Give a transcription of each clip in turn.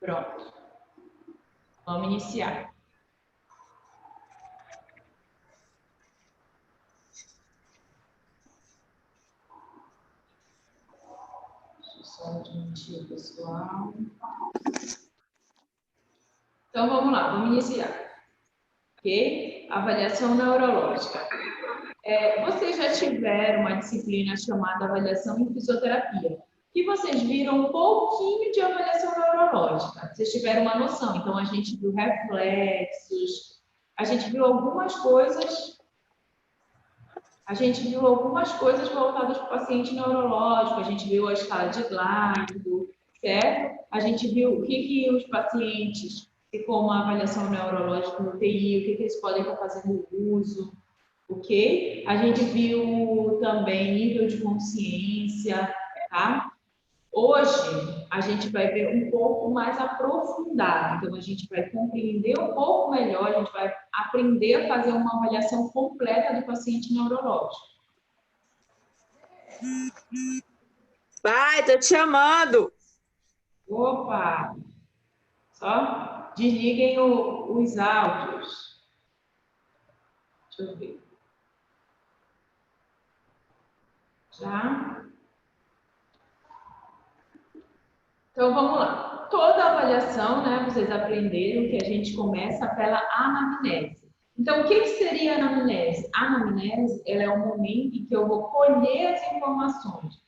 Pronto. Vamos iniciar. Deixa eu só admitir o pessoal. Então, vamos lá, vamos iniciar. Ok? Avaliação neurológica. Vocês já tiveram uma disciplina chamada avaliação em fisioterapia, que vocês viram um pouquinho de avaliação neurológica. Vocês tiveram uma noção. Então, a gente viu reflexos, a gente viu algumas coisas voltadas para o paciente neurológico, a gente viu a escala de Glasgow, certo? A gente viu o que os pacientes, como a avaliação neurológica no TI, o que eles podem estar fazendo uso, ok? A gente viu também nível de consciência, tá? Hoje, a gente vai ver um pouco mais aprofundado. Então, a gente vai compreender um pouco melhor, a gente vai aprender a fazer uma avaliação completa do paciente neurológico. Pai, tô te chamando. Opa! Só desliguem os áudios. Deixa eu ver. Já? Então, vamos lá. Toda avaliação, né, vocês aprenderam que a gente começa pela anamnese. Então, o que seria a anamnese? A anamnese, ela é o momento em que eu vou colher as informações.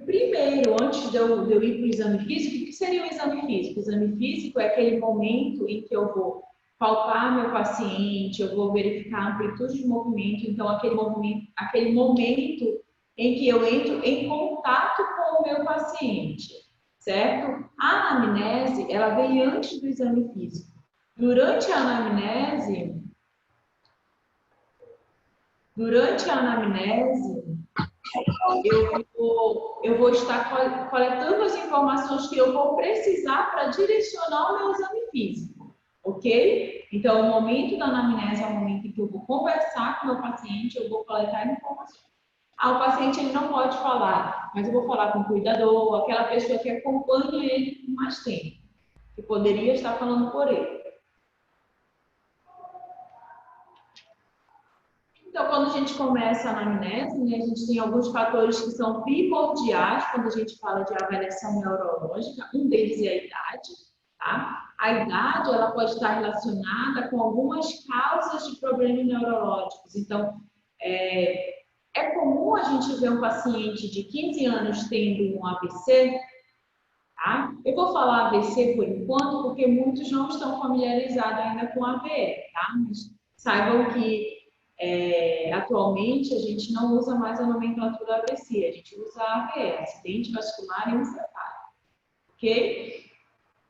Primeiro, antes de eu ir para o exame físico, o que seria o exame físico? O exame físico é aquele momento em que eu vou palpar meu paciente, eu vou verificar a amplitude de movimento, então aquele momento em que eu entro em contato com o meu paciente, certo? A anamnese, ela vem antes do exame físico. Durante a anamnese, eu vou estar coletando as informações que eu vou precisar para direcionar o meu exame físico, ok? Então, o momento da anamnese é o momento em que eu vou conversar com o meu paciente, eu vou coletar informações. O paciente ele não pode falar, mas eu vou falar com o cuidador, aquela pessoa que acompanha ele por mais tempo, que poderia estar falando por ele. Então, quando a gente começa a anamnese, né, a gente tem alguns fatores que são primordiais quando a gente fala de avaliação neurológica. Um deles é a idade, tá? A idade, ela pode estar relacionada com algumas causas de problemas neurológicos. Então, é comum a gente ver um paciente de 15 anos tendo um AVC, tá? Eu vou falar AVC por enquanto, porque muitos não estão familiarizados ainda com AVE, tá? Mas saibam que atualmente a gente não usa mais a nomenclatura AVC, a gente usa AVE, acidente vascular encefálico, ok?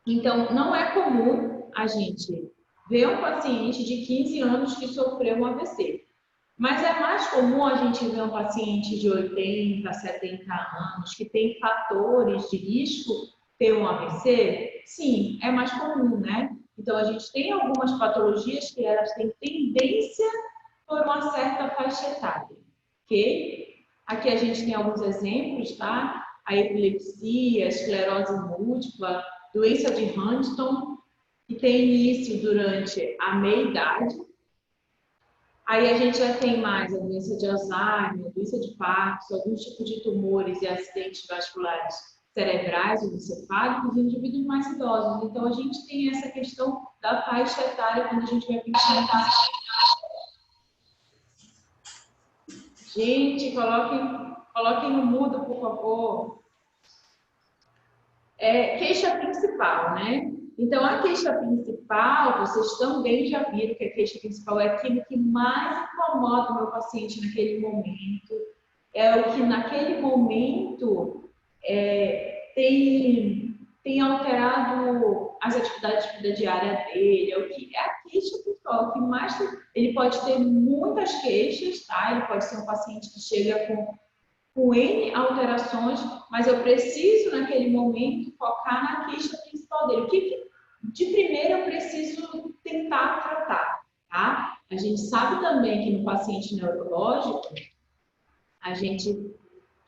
Então, não é comum a gente ver um paciente de 15 anos que sofreu um AVC, mas é mais comum a gente ver um paciente de 80, 70 anos que tem fatores de risco ter um AVC? Sim, é mais comum, né? Então, a gente tem algumas patologias que elas têm tendência por uma certa faixa etária, ok? Aqui a gente tem alguns exemplos, tá? A epilepsia, a esclerose múltipla, doença de Huntington, que tem início durante a meia-idade. Aí a gente já tem mais a doença de Alzheimer, a doença de Parkinson, alguns tipos de tumores e acidentes vasculares cerebrais ou encefálicos em indivíduos mais idosos. Então, a gente tem essa questão da faixa etária quando a gente vai pensar em paciente. Gente, coloquem no mudo, por favor. Queixa principal, né? Então, a queixa principal, vocês também já viram que a queixa principal é aquilo que mais incomoda o meu paciente naquele momento. É o que naquele momento tem alterado as atividades de vida diária dele. É a queixa principal, o que mais ele pode ter muitas queixas, tá? Ele pode ser um paciente que chega com N alterações, mas eu preciso, naquele momento, focar na queixa principal dele. O que de primeiro eu preciso tentar tratar, tá? A gente sabe também que no paciente neurológico, a gente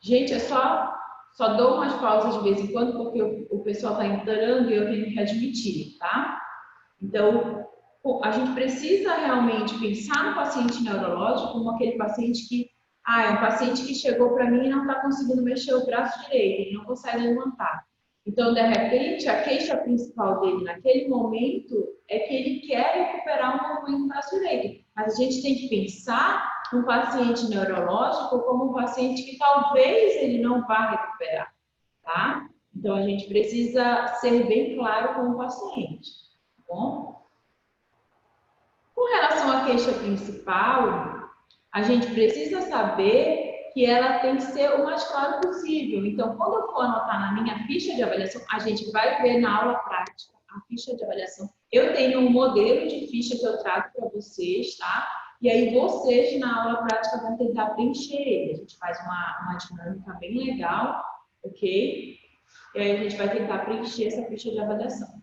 é só Só dou umas pausas de vez em quando, porque o pessoal está entrando e eu tenho que admitir, tá? Então, a gente precisa realmente pensar no paciente neurológico como aquele paciente que, é um paciente que chegou para mim e não está conseguindo mexer o braço direito, ele não consegue levantar. Então, de repente, a queixa principal dele naquele momento é que ele quer recuperar um movimento do braço direito. Mas a gente tem que pensar no paciente neurológico como um paciente que talvez ele não vá recuperar, tá? Então, a gente precisa ser bem claro com o paciente, tá bom? Com relação à queixa principal, a gente precisa saber que ela tem que ser o mais claro possível. Então, quando eu for anotar na minha ficha de avaliação, a gente vai ver na aula prática a ficha de avaliação. Eu tenho um modelo de ficha que eu trago para vocês, tá? E aí vocês, na aula prática, vão tentar preencher ele. A gente faz uma dinâmica bem legal, ok? E aí a gente vai tentar preencher essa ficha de avaliação.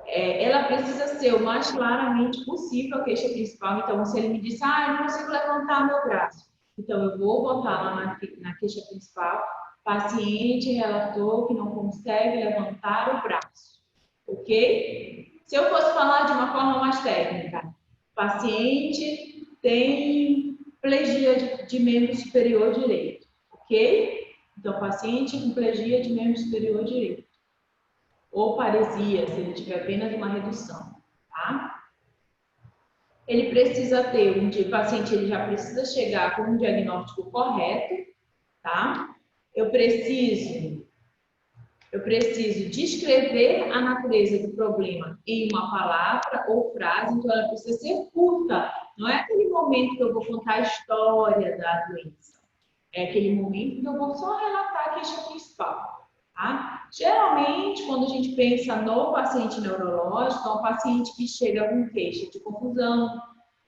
Ela precisa ser o mais claramente possível a queixa principal. Então, se ele me disse, eu não consigo levantar meu braço. Então, eu vou botar lá na queixa principal, paciente relatou que não consegue levantar o braço. Ok? Se eu fosse falar de uma forma mais técnica, paciente tem plegia de membro superior direito. Ok? Então, paciente com plegia de membro superior direito. Ou paresia, se ele tiver apenas uma redução, tá? Ele precisa ter o paciente ele já precisa chegar com um diagnóstico correto, tá? Eu preciso descrever a natureza do problema em uma palavra ou frase, então ela precisa ser curta. Não é aquele momento que eu vou contar a história da doença. É aquele momento que eu vou só relatar a queixa principal. Tá? Geralmente, quando a gente pensa no paciente neurológico, é um paciente que chega com queixa de confusão,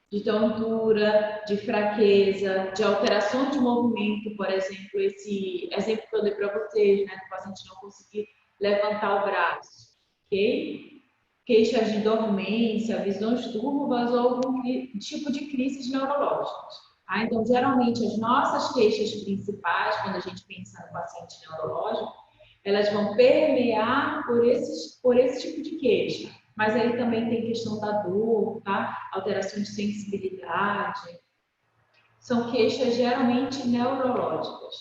de tontura, de fraqueza, de alteração de movimento, por exemplo, esse exemplo que eu dei para vocês, né, do paciente não conseguir levantar o braço, ok? Queixas de dormência, visões turvas ou algum tipo de crises neurológicas. Tá? Então, geralmente, as nossas queixas principais, quando a gente pensa no paciente neurológico, elas vão permear por esse tipo de queixa. Mas aí também tem questão da dor, tá? Alteração de sensibilidade. São queixas geralmente neurológicas.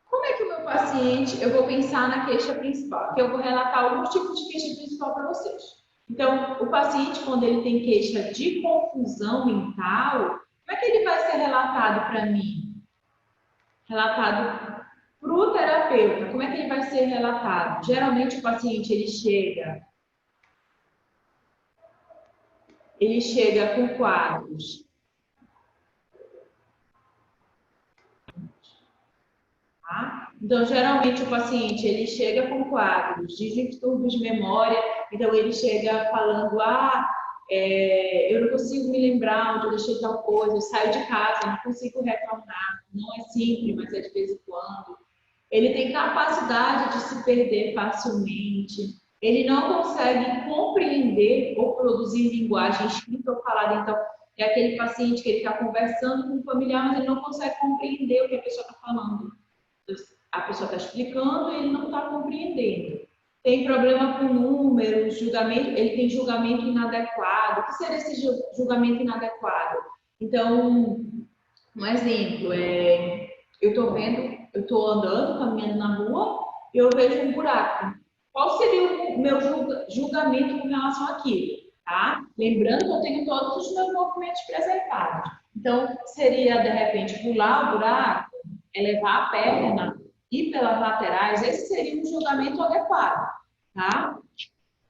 Como é que o meu paciente, eu vou pensar na queixa principal, que eu vou relatar alguns tipos de queixa principal para vocês. Então, o paciente, quando ele tem queixa de confusão mental, como é que ele vai ser relatado para mim? Relatado para o terapeuta, como é que ele vai ser relatado? Geralmente o paciente ele chega com quadros. Tá? Então, geralmente o paciente ele chega com quadros de distúrbios de memória, então ele chega falando, eu não consigo me lembrar onde eu deixei tal coisa, eu saio de casa, não consigo retornar, não é sempre, mas é de vez em quando. Ele tem capacidade de se perder facilmente. Ele não consegue compreender ou produzir linguagem escrita ou falada. Então, é aquele paciente que ele está conversando com um familiar, mas ele não consegue compreender o que a pessoa está falando. A pessoa está explicando e ele não está compreendendo. Tem problema com números, julgamento, ele tem julgamento inadequado. O que seria esse julgamento inadequado? Então, um exemplo, eu estou andando, caminhando na rua, e eu vejo um buraco. Qual seria o meu julgamento com relação àquilo? Tá? Lembrando que eu tenho todos os meus movimentos preservados. Então, seria, de repente, pular o buraco, elevar a perna, ir pelas laterais, esse seria um julgamento adequado. Tá?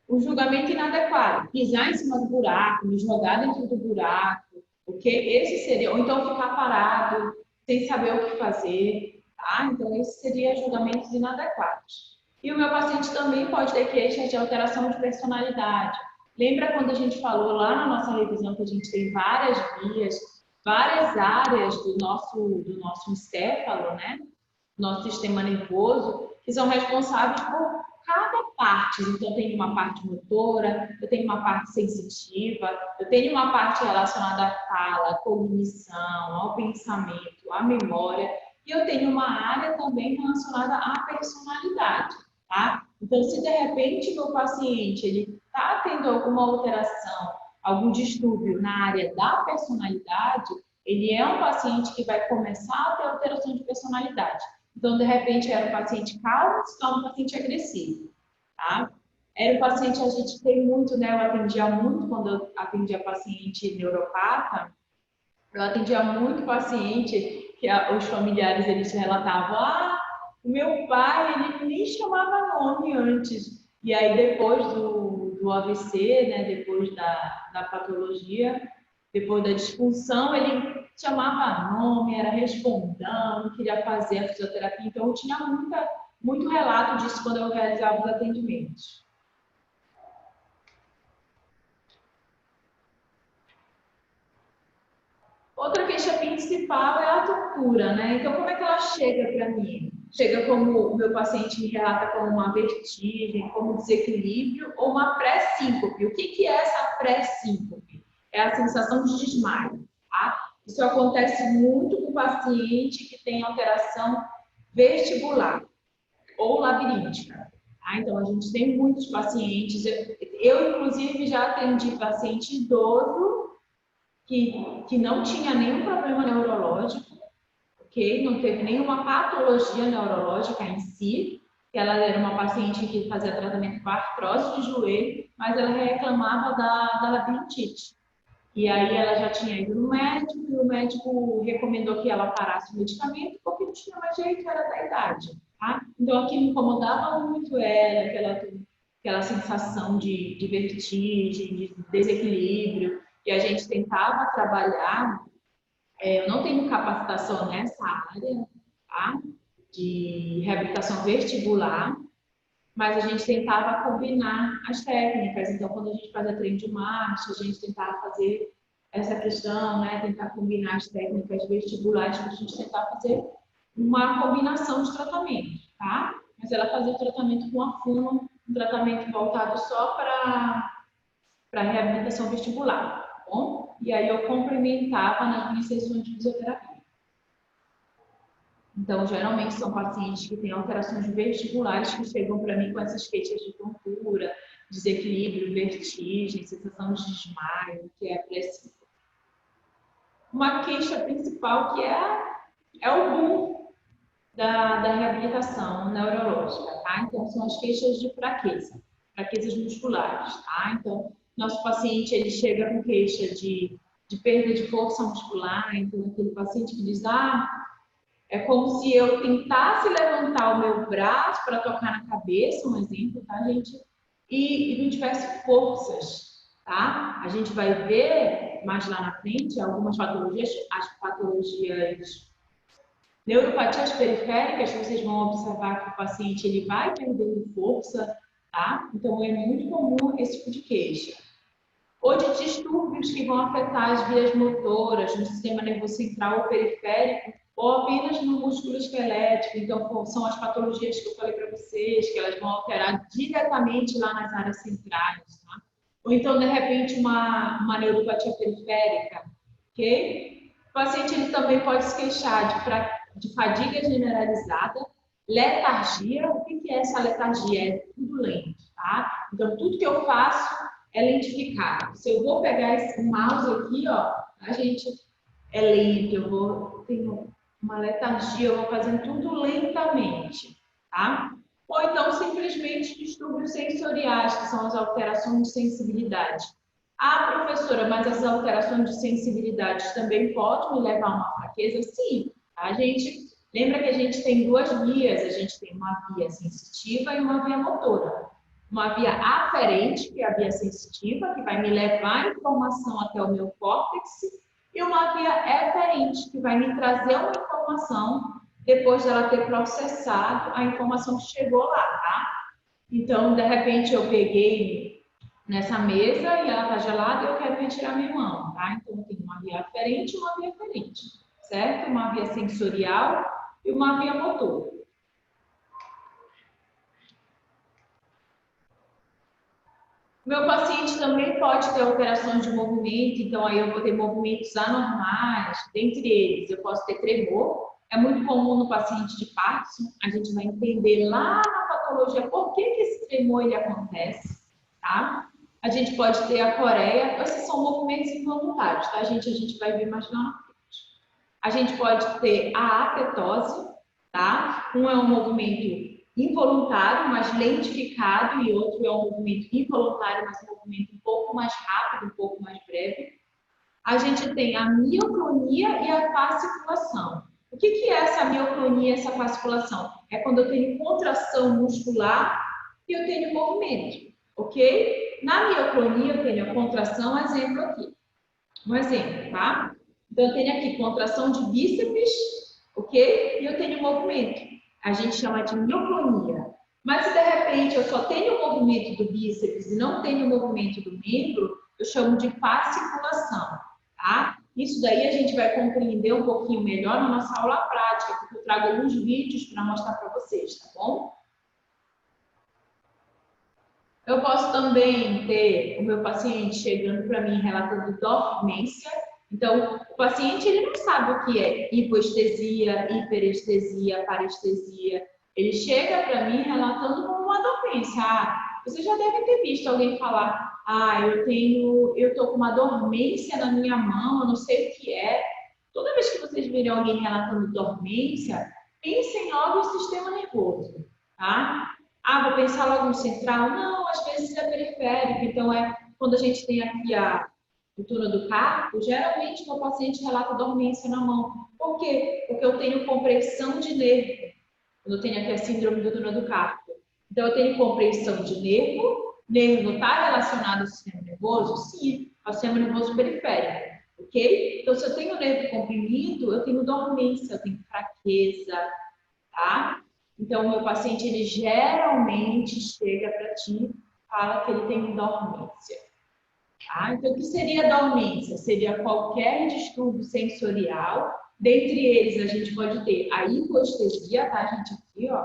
O julgamento inadequado, pisar em cima do buraco, me jogar dentro do buraco, ok? Esse seria, ou então ficar parado, sem saber o que fazer, tá? Então, esse seria julgamentos inadequados. E o meu paciente também pode ter queixas de alteração de personalidade. Lembra quando a gente falou lá na nossa revisão que a gente tem várias vias, várias áreas do nosso encéfalo, né? Nosso sistema nervoso, que são responsáveis por cada parte. Então, eu tenho uma parte motora, eu tenho uma parte sensitiva, eu tenho uma parte relacionada à fala, à cognição, ao pensamento, à memória. e eu tenho uma área também relacionada à personalidade, tá? Então, se de repente meu paciente ele está tendo alguma alteração, algum distúrbio na área da personalidade, ele é um paciente que vai começar a ter alteração de personalidade. Então, de repente, era um paciente calmo, se torna um paciente agressivo, tá? Era um paciente, a gente tem muito, né? Eu atendia muito quando eu atendia paciente neuropata, eu atendia muito paciente que os familiares eles relatavam, o meu pai ele nem chamava nome antes. E aí depois do AVC, né, depois da patologia, depois da disfunção, ele chamava nome, era respondão, não queria fazer a fisioterapia. Então eu tinha muito relato disso quando eu realizava os atendimentos. Outra queixa principal é a tortura, né? Então, como é que ela chega para mim? Chega como o meu paciente me relata como uma vertigem, como desequilíbrio ou uma pré-síncope. O que é essa pré-síncope? É a sensação de desmaio, tá? Isso acontece muito com o paciente que tem alteração vestibular ou labiríntica. Tá? Então, a gente tem muitos pacientes. Eu inclusive, já atendi paciente idoso que não tinha nenhum problema neurológico, ok? Não teve nenhuma patologia neurológica em si, que ela era uma paciente que fazia tratamento com artrose de joelho, mas ela reclamava da labirintite. E aí ela já tinha ido no médico, e o médico recomendou que ela parasse o medicamento, porque não tinha mais jeito, era da idade, tá? Então aquilo incomodava muito ela, aquela sensação de vertigem, de desequilíbrio, e a gente tentava trabalhar. Eu não tenho capacitação nessa área, tá? De reabilitação vestibular, mas a gente tentava combinar as técnicas. Então, quando a gente fazia treino de marcha, a gente tentava fazer essa questão, né? Tentar combinar as técnicas vestibulares para a gente tentar fazer uma combinação de tratamento, tá? Mas ela fazia o tratamento com a fuma, um tratamento voltado só para reabilitação vestibular, tá bom? E aí eu complementava nas minhas sessões de fisioterapia. Então, geralmente são pacientes que têm alterações vestibulares que chegam para mim com essas queixas de tontura, desequilíbrio, vertigem, sensação de desmaio, que é pressão. Uma queixa principal que é o boom da reabilitação neurológica, tá? Então, são as queixas de fraquezas musculares, tá? Então, nosso paciente, ele chega com queixa de perda de força muscular, então, aquele paciente que diz, é como se eu tentasse levantar o meu braço para tocar na cabeça, um exemplo, tá, gente? E não tivesse forças, tá? A gente vai ver mais lá na frente algumas patologias, as patologias neuropatias periféricas, vocês vão observar que o paciente ele vai perdendo força, tá? Então é muito comum esse tipo de queixa. Ou de distúrbios que vão afetar as vias motoras, no sistema nervoso central ou periférico, ou apenas no músculo esquelético. Então, são as patologias que eu falei para vocês, que elas vão alterar diretamente lá nas áreas centrais, tá? Ou então, de repente, uma neuropatia periférica, ok? O paciente ele também pode se queixar de fadiga generalizada, letargia. O que é essa letargia? É tudo lento, tá? Então, tudo que eu faço é lentificado. Se eu vou pegar esse mouse aqui, ó, a gente é lento, tenho uma letargia, eu vou fazendo tudo lentamente, tá? Ou então, simplesmente distúrbios sensoriais, que são as alterações de sensibilidade. Professora, mas as alterações de sensibilidade também podem me levar a uma fraqueza? Sim. A gente lembra que a gente tem duas vias, a gente tem uma via sensitiva e uma via motora. Uma via aferente, que é a via sensitiva, que vai me levar a informação até o meu córtex, e uma via eferente, que vai me trazer uma informação depois dela ter processado a informação que chegou lá, tá? Então, de repente, eu peguei nessa mesa e ela está gelada e eu quero retirar minha mão, tá? Então, eu tenho uma via aferente e uma via eferente, certo? Uma via sensorial e uma via motora. Meu paciente também pode ter alterações de movimento, então aí eu vou ter movimentos anormais, dentre eles eu posso ter tremor, É muito comum no paciente de Parkinson, a gente vai entender lá na patologia por que esse tremor ele acontece, tá? A gente pode ter a coreia, esses são movimentos involuntários, tá, gente? A gente vai ver mais lá na frente. A gente pode ter a apetose, tá? Um é um movimento involuntário, mas lentificado, e outro é um movimento involuntário, mas um movimento um pouco mais rápido, um pouco mais breve. A gente tem a mioclonia e a fasciculação. O que é essa mioclonia e essa fasciculação? É quando eu tenho contração muscular e eu tenho movimento, ok? Na mioclonia eu tenho a contração, exemplo aqui. Um exemplo, tá? Então eu tenho aqui contração de bíceps, ok? E eu tenho movimento. A gente chama de mioclonia. Mas se de repente eu só tenho o movimento do bíceps e não tenho o movimento do membro, eu chamo de fasciculação. Tá? Isso daí a gente vai compreender um pouquinho melhor na nossa aula prática, porque eu trago alguns vídeos para mostrar para vocês, tá bom? Eu posso também ter o meu paciente chegando para mim relatando dormência. Então, o paciente ele não sabe o que é hipoestesia, hiperestesia, parestesia. Ele chega para mim relatando como uma dormência. Ah, você já deve ter visto alguém falar: ah, eu tô com uma dormência na minha mão, eu não sei o que é. Toda vez que vocês virem alguém relatando dormência, pensem logo no sistema nervoso, tá? Ah, vou pensar logo no central? Não, às vezes é periférico. Então, quando a gente tem aqui a ruptura do carpo, geralmente o paciente relata dormência na mão. Por quê? Porque eu tenho compressão de nervo. Quando eu tenho aqui a síndrome do túnel do carpo. Então, eu tenho compressão de nervo. Nervo está relacionado ao sistema nervoso? Sim, ao sistema nervoso periférico. Ok? Então, se eu tenho nervo comprimido, eu tenho dormência, eu tenho fraqueza, tá? Então, o meu paciente, ele geralmente chega para ti e fala que ele tem dormência. Tá? Então, o que seria dormência? Seria qualquer distúrbio sensorial. Dentre eles, a gente pode ter a hipoestesia, tá, gente? Aqui, ó.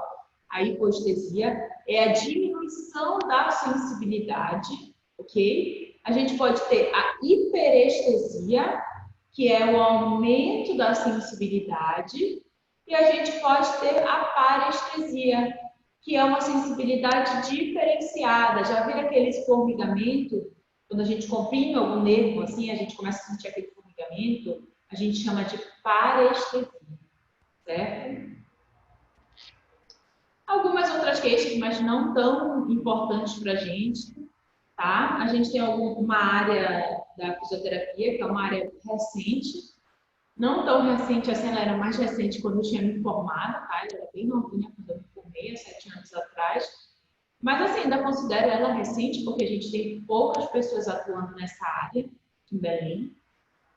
A hipoestesia é a diminuição da sensibilidade, ok? A gente pode ter a hiperestesia, que é o aumento da sensibilidade. E a gente pode ter a parestesia, que é uma sensibilidade diferenciada. Já viram aqueles formigamento? Quando a gente comprime algum nervo, assim, a gente começa a sentir aquele formigamento, a gente chama de parestesia, certo? Algumas outras queixas, mas não tão importantes para a gente, tá? A gente tem uma área da fisioterapia, que é uma área recente, não tão recente assim, ela era mais recente quando eu tinha me formado, tá? Ela era bem novinha quando eu me formei, há 7 anos atrás. Mas assim, ainda considero ela recente, porque a gente tem poucas pessoas atuando nessa área, em Belém,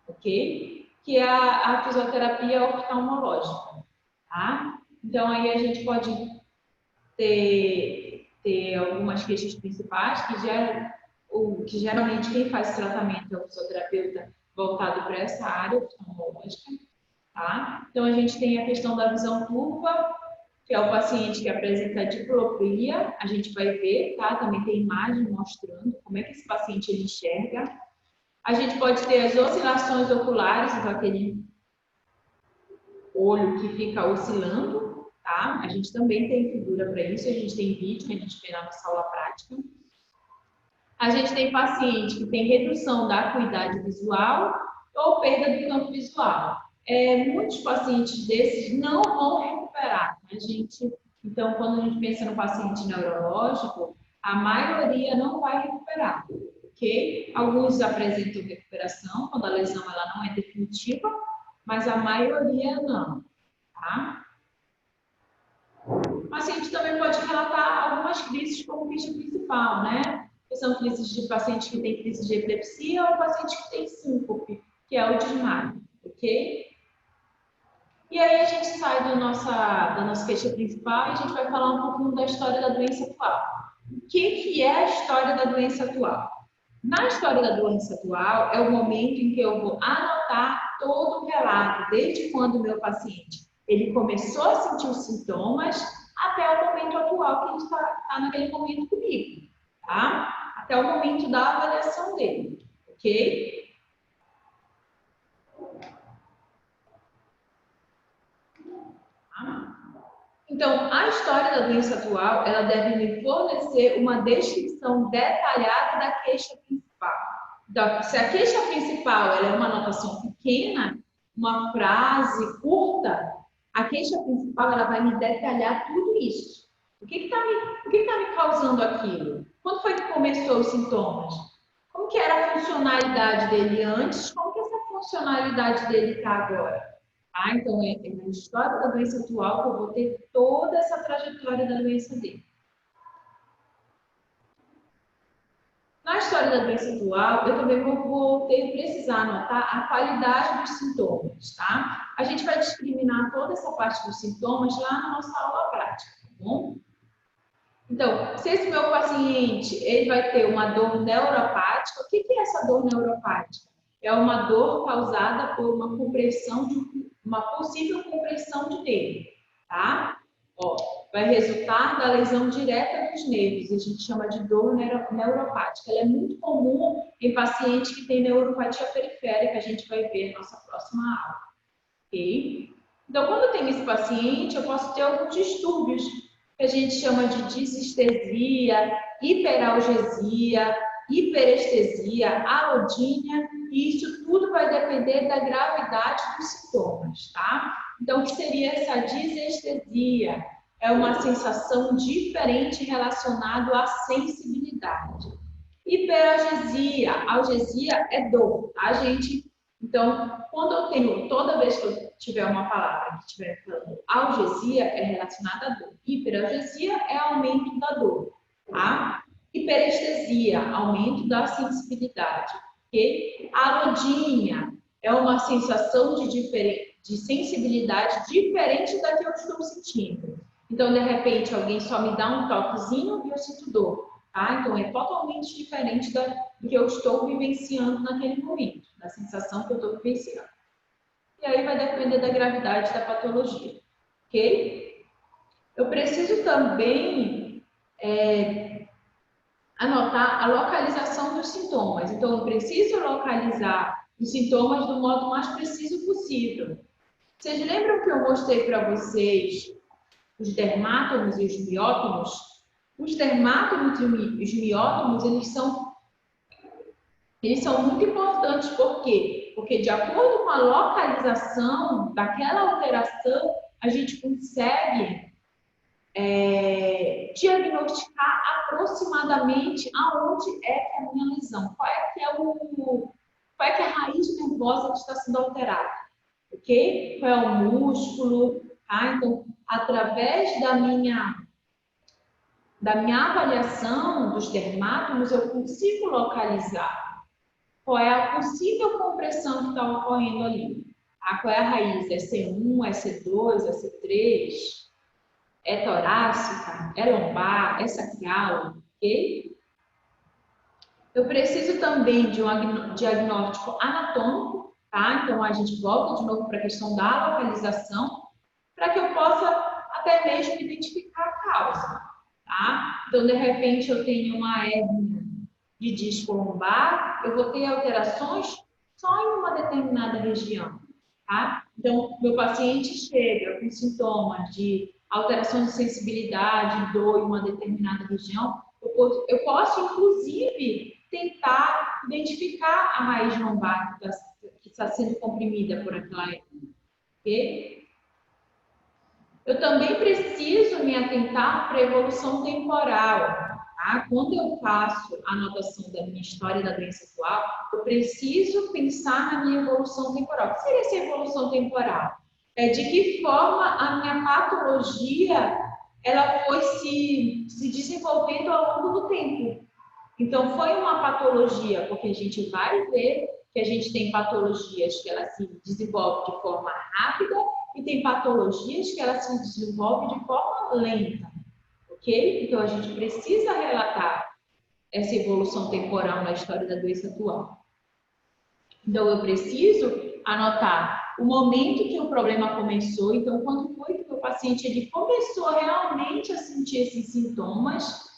ok? Que é a fisioterapia oftalmológica, tá? Então, aí a gente pode ter algumas queixas principais, que geralmente quem faz tratamento é o fisioterapeuta voltado para essa área oftalmológica, tá? Então, a gente tem a questão da visão turva, que é o paciente que apresenta diplopia, a gente vai ver, tá? Também tem imagem mostrando como é que esse paciente ele enxerga. A gente pode ter as oscilações oculares, então aquele olho que fica oscilando, tá? A gente também tem figura para isso, a gente tem vídeo que a gente vê na nossa aula prática. A gente tem paciente que tem redução da acuidade visual ou perda do campo visual. Muitos pacientes desses não vão recuperar, né, gente? Então, quando a gente pensa no paciente neurológico, a maioria não vai recuperar, ok? Alguns apresentam recuperação, quando a lesão ela não é definitiva, mas a maioria não, tá? O paciente também pode relatar algumas crises como queixa principal, né? Que são crises de paciente que tem crise de epilepsia ou paciente que tem síncope, que é o desmaio, ok? E aí a gente sai da nossa queixa principal e a gente vai falar um pouquinho da história da doença atual. O que é a história da doença atual? Na história da doença atual, é o momento em que eu vou anotar todo o relato, desde quando o meu paciente ele começou a sentir os sintomas até o momento atual que ele está naquele momento comigo, tá? Até o momento da avaliação dele, ok? Então, a história da doença atual, ela deve me fornecer uma descrição detalhada da queixa principal. Então, se a queixa principal ela é uma anotação pequena, uma frase curta, a queixa principal ela vai me detalhar tudo isso. O que está me causando aquilo? Quando foi que começou os sintomas? Como que era a funcionalidade dele antes? Como que essa funcionalidade dele está agora? Ah, então, é na história da doença atual que eu vou ter toda essa trajetória da doença dele. Na história da doença atual, eu também vou precisar anotar a qualidade dos sintomas, tá? A gente vai discriminar toda essa parte dos sintomas lá na nossa aula prática, tá bom? Então, se esse meu paciente ele vai ter uma dor neuropática, o que é essa dor neuropática? É uma dor causada por uma compressão uma possível compressão de nervo, tá? Ó, vai resultar da lesão direta dos nervos, a gente chama de dor neuropática. Ela é muito comum em pacientes que têm neuropatia periférica, a gente vai ver na nossa próxima aula, ok? Então, quando eu tenho esse paciente, eu posso ter alguns distúrbios que a gente chama de disestesia, hiperalgesia, hiperestesia, alodínia, e isso tudo vai depender da gravidade dos sintomas, tá? Então, o que seria essa disestesia? É uma sensação diferente relacionada à sensibilidade. Hiperalgesia, algesia é dor, tá, gente? Então, quando eu tenho, toda vez que eu tiver uma palavra que estiver falando algesia, é relacionada à dor. Hiperalgesia é aumento da dor, tá? Hiperestesia, aumento da sensibilidade. Okay? Alodínia é uma sensação de sensibilidade diferente da que eu estou sentindo. Então, de repente, alguém só me dá um toquezinho e eu sinto dor. Tá? Então, é totalmente diferente do que eu estou vivenciando naquele momento, da sensação que eu estou vivenciando. E aí vai depender da gravidade da patologia, ok? Eu preciso também anotar a localização dos sintomas. Então, eu preciso localizar os sintomas do modo mais preciso possível. Vocês lembram que eu mostrei para vocês os dermátomos e os miótomos? Os dermátomos e os miótomos, eles são muito importantes. Por quê? Porque de acordo com a localização daquela alteração, a gente consegue diagnosticar aproximadamente aonde é que é a minha lesão. Qual é que é a raiz nervosa que está sendo alterada. Ok? Qual é o músculo, tá? Então, através da minha avaliação dos dermátomos, eu consigo localizar qual é a possível compressão que está ocorrendo ali. Tá? Qual é a raiz? É C1, é C2, é C3? É torácica? É lombar? É sacral? Ok? Eu preciso também de um diagnóstico anatômico, tá? Então, a gente volta de novo para a questão da localização, para que eu possa até mesmo identificar a causa. Tá? Então, de repente, eu tenho uma hérnia de disco lombar, eu vou ter alterações só em uma determinada região. Tá? Então, meu paciente chega com sintomas de alteração de sensibilidade, dor em uma determinada região, eu posso, inclusive, tentar identificar a raiz lombar que está sendo comprimida por aquela hérnia. Okay? Eu também preciso me atentar para a evolução temporal. Tá? Quando eu faço a anotação da minha história da doença atual, eu preciso pensar na minha evolução temporal. O que seria essa evolução temporal? De que forma a minha patologia ela foi se desenvolvendo ao longo do tempo. Então, foi uma patologia, porque a gente vai ver que a gente tem patologias que elas se desenvolvem de forma rápida e tem patologias que elas se desenvolvem de forma lenta, ok? Então, a gente precisa relatar essa evolução temporal na história da doença atual. Então, eu preciso anotar o momento que o problema começou. Então, quando foi que o paciente ele começou realmente a sentir esses sintomas?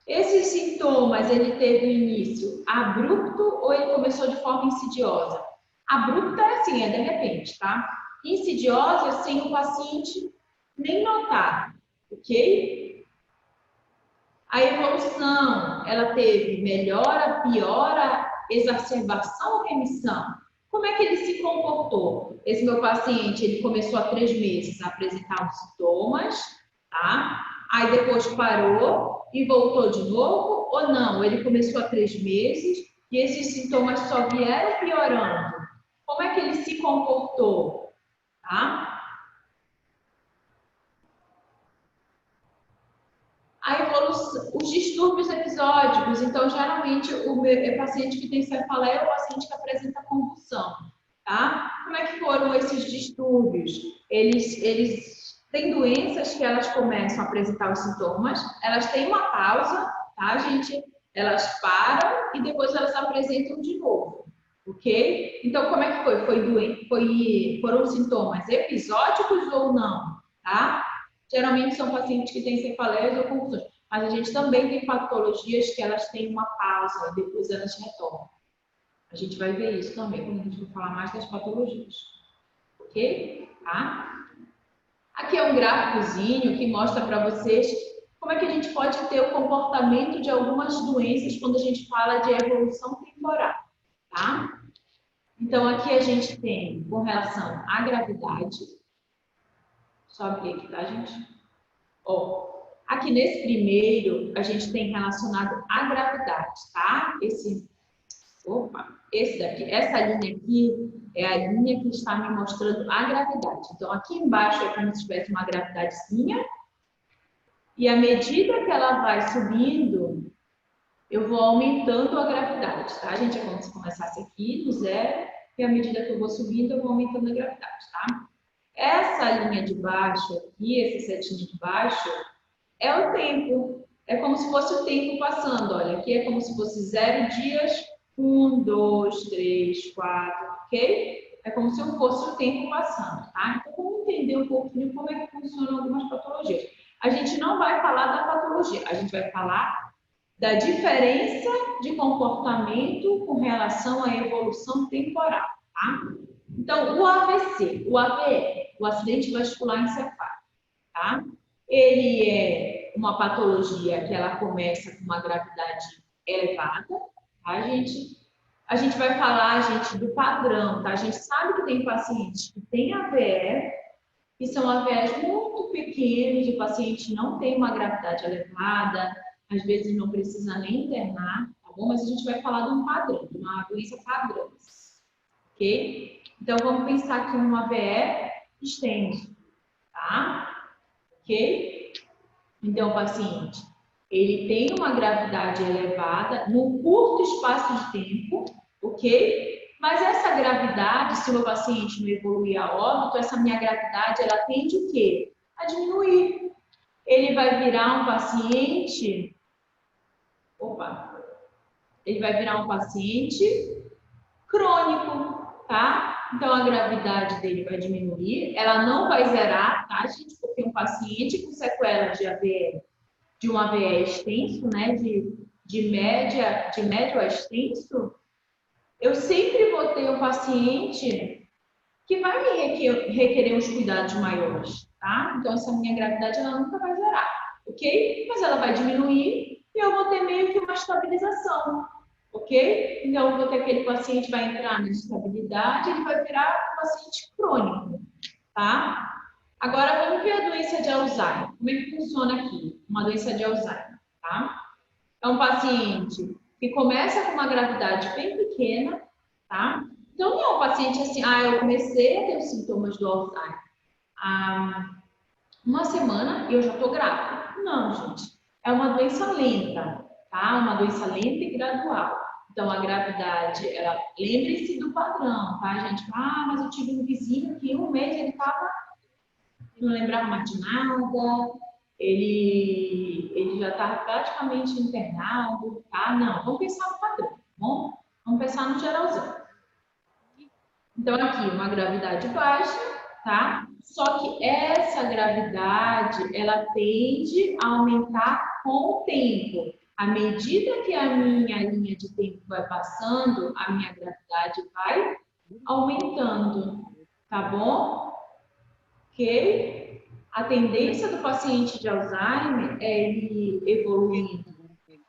Esses sintomas, ele teve um início abrupto ou ele começou de forma insidiosa? Abrupta é assim, é de repente, tá? Insidiosa é sem o paciente nem notar, ok? A evolução, ela teve melhora, piora, exacerbação ou remissão? Como é que ele se comportou? Esse meu paciente, ele começou há 3 meses a apresentar os sintomas, tá? Aí depois parou e voltou de novo, ou não? Ele começou há 3 meses e esses sintomas só vieram piorando. Como é que ele se comportou? Tá? A evolução, os distúrbios episódicos, então, geralmente, o paciente que tem cefaleia é o paciente que apresenta convulsão, tá? Como é que foram esses distúrbios? Eles têm doenças que elas começam a apresentar os sintomas, elas têm uma pausa, tá, gente? Elas param e depois elas apresentam de novo, ok? Então, como é que foi? Foram sintomas episódicos ou não, tá? Geralmente são pacientes que têm cefaleias ou convulsões, mas a gente também tem patologias que elas têm uma pausa e depois elas retornam. A gente vai ver isso também quando a gente for falar mais das patologias. Ok? Tá? Aqui é um gráficozinho que mostra para vocês como é que a gente pode ter o comportamento de algumas doenças quando a gente fala de evolução temporal. Tá? Então, aqui a gente tem com relação à gravidade. Só abrir aqui, tá, gente? Ó, aqui nesse primeiro, a gente tem relacionado à gravidade, tá? Esse daqui, essa linha aqui é a linha que está me mostrando a gravidade. Então, aqui embaixo é como se tivesse uma gravidadezinha. E à medida que ela vai subindo, eu vou aumentando a gravidade, tá, gente? É como se começasse aqui no zero, e à medida que eu vou subindo, eu vou aumentando a gravidade, tá? Essa linha de baixo aqui, esse setinho de baixo, é o tempo. É como se fosse o tempo passando. Olha, aqui é como se fosse 0 dias, 1, 2, 3, 4, ok? É como se fosse o tempo passando, tá? Então, vamos entender um pouquinho como é que funcionam algumas patologias. A gente não vai falar da patologia, a gente vai falar da diferença de comportamento com relação à evolução temporal, tá? Então, o AVC, o AVE, o acidente vascular encefálico, tá? Ele é uma patologia que ela começa com uma gravidade elevada, tá, gente? A gente vai falar, gente, do padrão, tá? A gente sabe que tem pacientes que têm AVE, que são AVEs muito pequenos, o paciente não tem uma gravidade elevada, às vezes não precisa nem internar, tá bom? Mas a gente vai falar de um padrão, de uma doença padrão, ok? Então, vamos pensar aqui um AVE extenso, tá? Ok? Então, o paciente, ele tem uma gravidade elevada num curto espaço de tempo, ok? Mas essa gravidade, se o paciente não evoluir a óbito, essa minha gravidade, ela tende o quê? A diminuir. Ele vai virar um paciente... Opa! Ele vai virar um paciente crônico, tá? Então, a gravidade dele vai diminuir, ela não vai zerar, tá, gente? Porque um paciente com sequelas de AVE, de um AVE extenso, né, de médio a extenso, eu sempre vou ter um paciente que vai me requerer uns cuidados maiores, tá? Então, essa minha gravidade, ela nunca vai zerar, ok? Mas ela vai diminuir e eu vou ter meio que uma estabilização, ok? Então, eu vou ter aquele paciente que vai entrar na estabilidade, ele vai virar um paciente crônico, tá? Agora, vamos ver a doença de Alzheimer. Como é que funciona aqui? Uma doença de Alzheimer, tá? É um paciente que começa com uma gravidade bem pequena, tá? Então, não é um paciente assim, eu comecei a ter os sintomas do Alzheimer há uma semana e eu já estou grávida. Não, gente. É uma doença lenta, tá? Uma doença lenta e gradual. Então, a gravidade, ela lembre-se do padrão, tá, gente? Mas eu tive um vizinho que em um mês ele estava não lembrava mais de nada, ele já estava praticamente internado, tá? Não, vamos pensar no padrão, tá bom? Vamos pensar no geralzão. Então, aqui, uma gravidade baixa, tá? Só que essa gravidade, ela tende a aumentar com o tempo. À medida que a minha linha de tempo vai passando, a minha gravidade vai aumentando, tá bom? Ok? A tendência do paciente de Alzheimer é ele evoluindo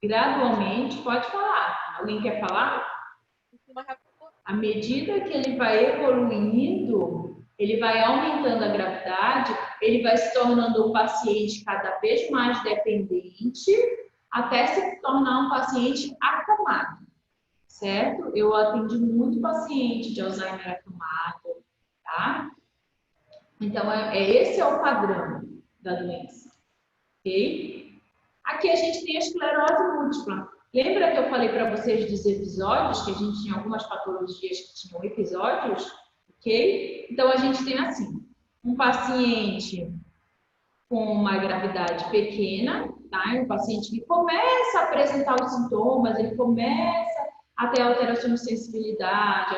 gradualmente. Pode falar. Alguém quer falar? À medida que ele vai evoluindo, ele vai aumentando a gravidade, ele vai se tornando um paciente cada vez mais dependente, até se tornar um paciente acamado, certo? Eu atendi muito paciente de Alzheimer acamado, tá? Então, esse é o padrão da doença, ok? Aqui a gente tem a esclerose múltipla. Lembra que eu falei para vocês dos episódios, que a gente tinha algumas patologias que tinham episódios, ok? Então, a gente tem assim, um paciente com uma gravidade pequena, tá? Um paciente que começa a apresentar os sintomas, ele começa a ter alteração de sensibilidade,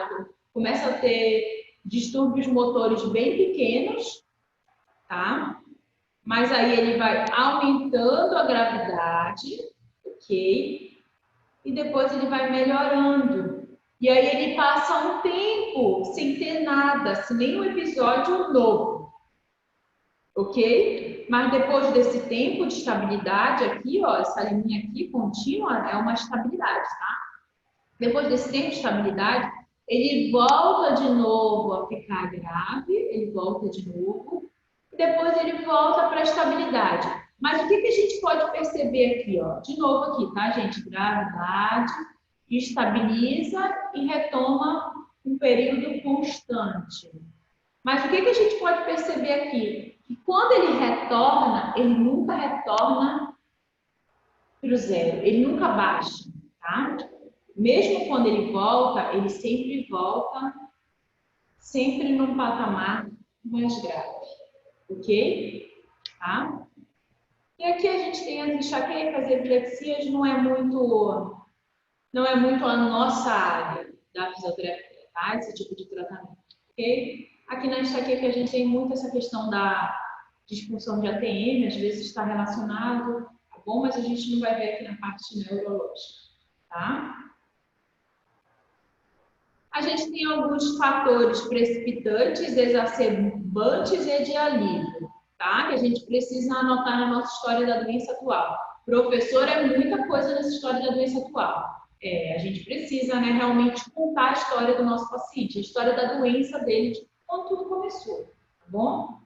começa a ter distúrbios motores bem pequenos, tá? Mas aí ele vai aumentando a gravidade, ok? E depois ele vai melhorando. E aí ele passa um tempo sem ter nada, sem nenhum episódio novo, ok? Mas depois desse tempo de estabilidade aqui, ó, essa linha aqui contínua é uma estabilidade, tá? Depois desse tempo de estabilidade, ele volta de novo a ficar grave, ele volta de novo, e depois ele volta para a estabilidade. Mas o que a gente pode perceber aqui, ó? De novo aqui, tá, gente? Gravidade, estabiliza e retoma um período constante. Mas o que a gente pode perceber aqui? Que quando ele retorna, ele nunca retorna para o zero, ele nunca baixa, tá? Mesmo quando ele volta, ele sempre volta, sempre num patamar mais grave, ok? Tá? E aqui a gente tem as enxaquecas, epilepsias, não é muito a nossa área da fisioterapia, tá? Esse tipo de tratamento, ok? Aqui na enxaqueca a gente tem muito essa questão da disfunção de ATM, às vezes está relacionado, tá bom? Mas a gente não vai ver aqui na parte neurológica, tá? A gente tem alguns fatores precipitantes, exacerbantes e de alívio, tá? Que a gente precisa anotar na nossa história da doença atual. Professor, é muita coisa nessa história da doença atual. A gente precisa, né, realmente contar a história do nosso paciente, a história da doença dele, de quando tudo começou, tá bom?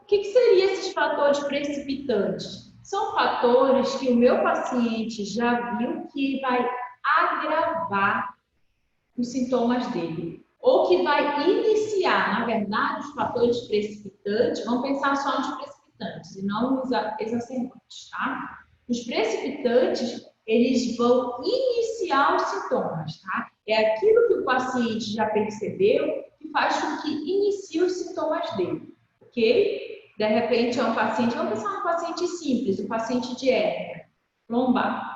O que seriam esses fatores precipitantes? São fatores que o meu paciente já viu que vai agravar os sintomas dele, ou que vai iniciar, na verdade, os fatores precipitantes, vamos pensar só nos precipitantes e não nos exacerbantes, tá? Os precipitantes, eles vão iniciar os sintomas, tá? É aquilo que o paciente já percebeu que faz com que inicie os sintomas dele, ok? De repente é um paciente, vamos pensar um paciente simples, um paciente de hérnia lombar.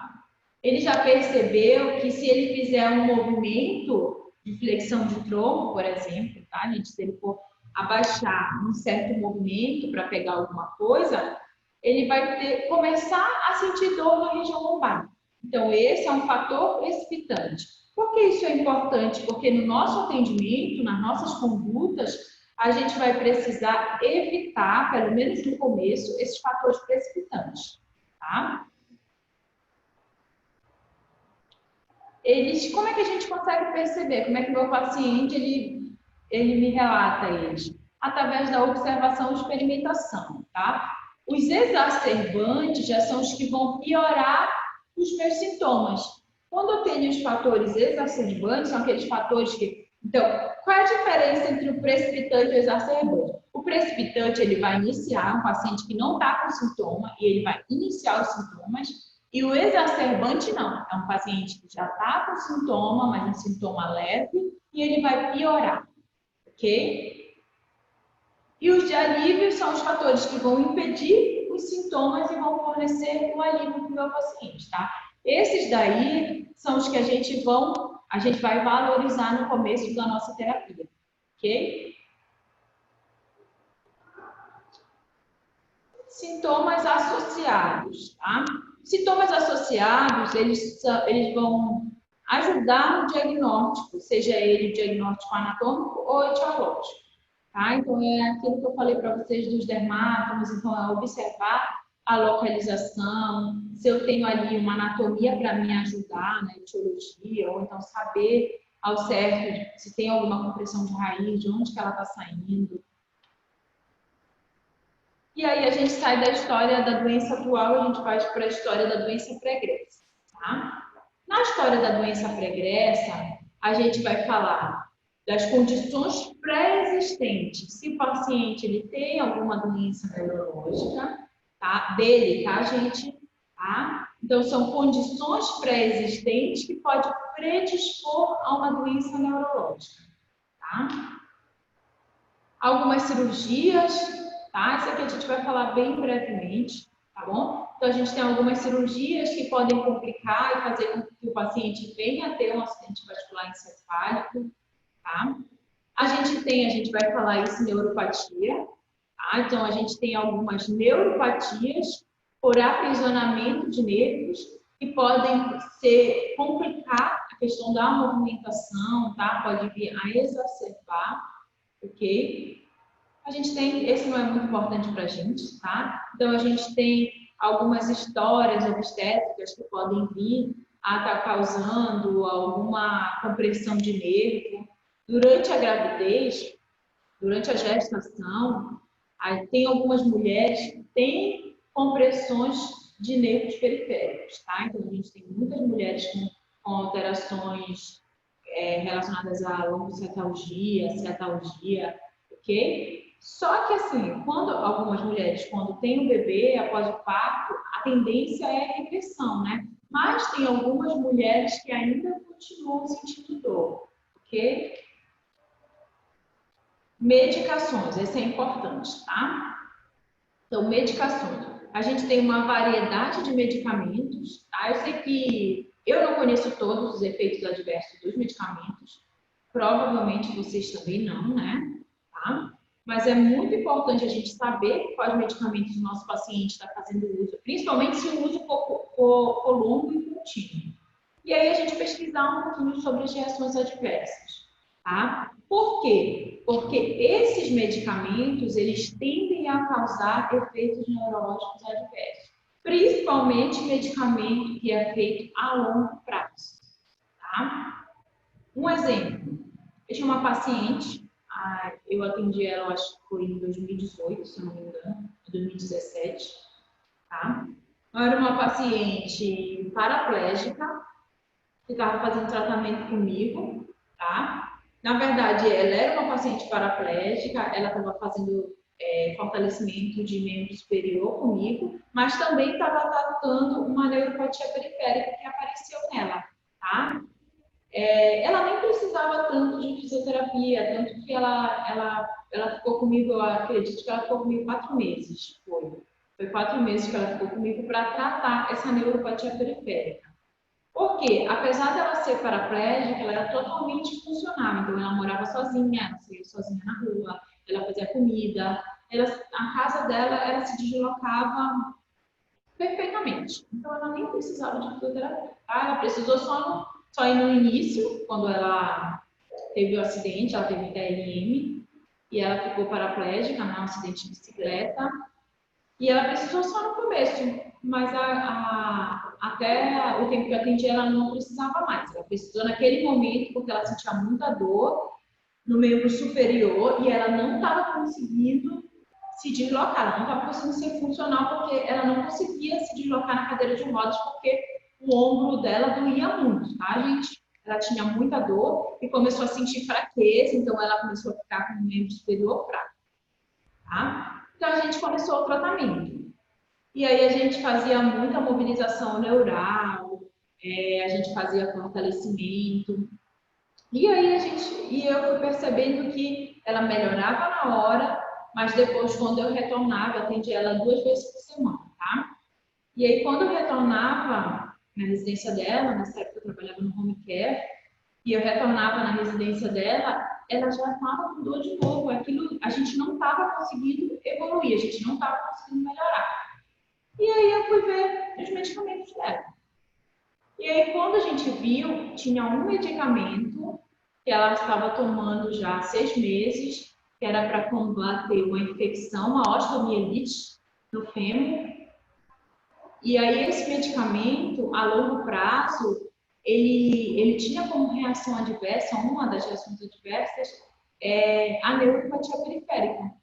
Ele já percebeu que se ele fizer um movimento de flexão de tronco, por exemplo, tá, gente? Se ele for abaixar um certo movimento para pegar alguma coisa, ele vai começar a sentir dor na região lombar. Então, esse é um fator precipitante. Por que isso é importante? Porque no nosso atendimento, nas nossas condutas, a gente vai precisar evitar, pelo menos no começo, esses fatores precipitantes, tá? Como é que a gente consegue perceber? Como é que o meu paciente, ele me relata eles? Através da observação e experimentação, tá? Os exacerbantes já são os que vão piorar os meus sintomas. Quando eu tenho os fatores exacerbantes, são aqueles fatores que... Então, qual é a diferença entre o precipitante e o exacerbante? O precipitante, ele vai iniciar um paciente que não está com sintoma e ele vai iniciar os sintomas. E o exacerbante não, é um paciente que já está com sintoma, mas um sintoma leve, e ele vai piorar, ok? E os de alívio são os fatores que vão impedir os sintomas e vão fornecer um alívio para o meu paciente, tá? Esses daí são os que a gente vai valorizar no começo da nossa terapia, ok? Sintomas associados, tá? Sintomas associados, eles vão ajudar no diagnóstico, seja ele diagnóstico anatômico ou etiológico, tá? Então, é aquilo que eu falei para vocês dos dermatomos, então, é observar a localização, se eu tenho ali uma anatomia para me ajudar, né, etiologia, ou então saber ao certo se tem alguma compressão de raiz, de onde que ela está saindo. E aí a gente sai da história da doença atual, a gente vai para a história da doença pregressa, tá? Na história da doença pregressa, a gente vai falar das condições pré-existentes. Se o paciente ele tem alguma doença neurológica, tá? Dele, tá, gente? Tá? Então, são condições pré-existentes que podem predispor a uma doença neurológica, tá? Algumas cirurgias, tá? Isso aqui a gente vai falar bem brevemente, tá bom? Então, a gente tem algumas cirurgias que podem complicar e fazer com que o paciente venha a ter um acidente vascular encefálico, tá? A gente vai falar isso, neuropatia, tá? Então, a gente tem algumas neuropatias por aprisionamento de nervos que podem complicar a questão da movimentação, tá? Pode vir a exacerbar, ok? A gente tem, esse não é muito importante para a gente, tá? Então, a gente tem algumas histórias obstétricas que podem vir a estar causando alguma compressão de nervo. Durante a gravidez, durante a gestação, tem algumas mulheres que têm compressões de nervos periféricos, tá? Então, a gente tem muitas mulheres com alterações relacionadas à lombocetalgia, cetalgia, ok? Só que, assim, algumas mulheres, quando têm um bebê após o parto, a tendência é a regressão, né? Mas tem algumas mulheres que ainda continuam sentindo dor, ok? Medicações, esse é importante, tá? Então, medicações. A gente tem uma variedade de medicamentos, tá? Eu sei que eu não conheço todos os efeitos adversos dos medicamentos, provavelmente vocês também não, né? Tá? Mas é muito importante a gente saber quais medicamentos o nosso paciente está fazendo uso, principalmente se o uso for longo e contínuo. E aí a gente pesquisar um pouquinho sobre as reações adversas, tá? Por quê? Porque esses medicamentos, eles tendem a causar efeitos neurológicos adversos, principalmente medicamento que é feito a longo prazo, tá? Um exemplo, eu tinha uma paciente, eu atendi ela, acho que foi em 2018, se não me engano, 2017, tá? Era uma paciente paraplégica que estava fazendo tratamento comigo, tá? Na verdade, ela era uma paciente paraplégica, ela estava fazendo fortalecimento de membro superior comigo, mas também estava tratando uma neuropatia periférica que apareceu nela, tá? Ela nem precisava tanto de fisioterapia, tanto que ela ficou comigo, eu acredito que ela ficou comigo 4 meses. Foi 4 meses que ela ficou comigo para tratar essa neuropatia periférica. Por quê? Apesar dela ser paraplégica, ela era totalmente funcional. Então, ela morava sozinha, ela saía sozinha na rua, ela fazia comida, a casa dela, ela se deslocava perfeitamente. Então, ela nem precisava de fisioterapia. Tá? Ela precisou só ir no início, quando ela teve o acidente, ela teve TLM, e ela ficou paraplégica, né, um acidente de bicicleta, e ela precisou só no começo, mas até o tempo que eu atendi ela não precisava mais. Ela precisou naquele momento, porque ela sentia muita dor no membro superior e ela não estava conseguindo se deslocar, ela não estava conseguindo ser funcional porque ela não conseguia se deslocar na cadeira de rodas porque o ombro dela doía muito, tá, gente? Ela tinha muita dor e começou a sentir fraqueza, então ela começou a ficar com o membro superior fraco, tá? Então a gente começou o tratamento. E aí a gente fazia muita mobilização neural, a gente fazia fortalecimento. E aí eu fui percebendo que ela melhorava na hora, mas depois, quando eu retornava, eu atendia ela 2 vezes por semana, tá? E aí, quando eu retornava na residência dela, nessa época eu trabalhava no home care, e eu retornava na residência dela, ela já estava com dor de novo. Aquilo, a gente não estava conseguindo evoluir, a gente não estava conseguindo melhorar. E aí eu fui ver os medicamentos dela. E aí, quando a gente viu, tinha um medicamento que ela estava tomando já há 6 meses, que era para combater uma infecção, uma osteomielite no fêmur. E aí esse medicamento, a longo prazo, ele tinha como reação adversa, uma das reações adversas, a neuropatia periférica,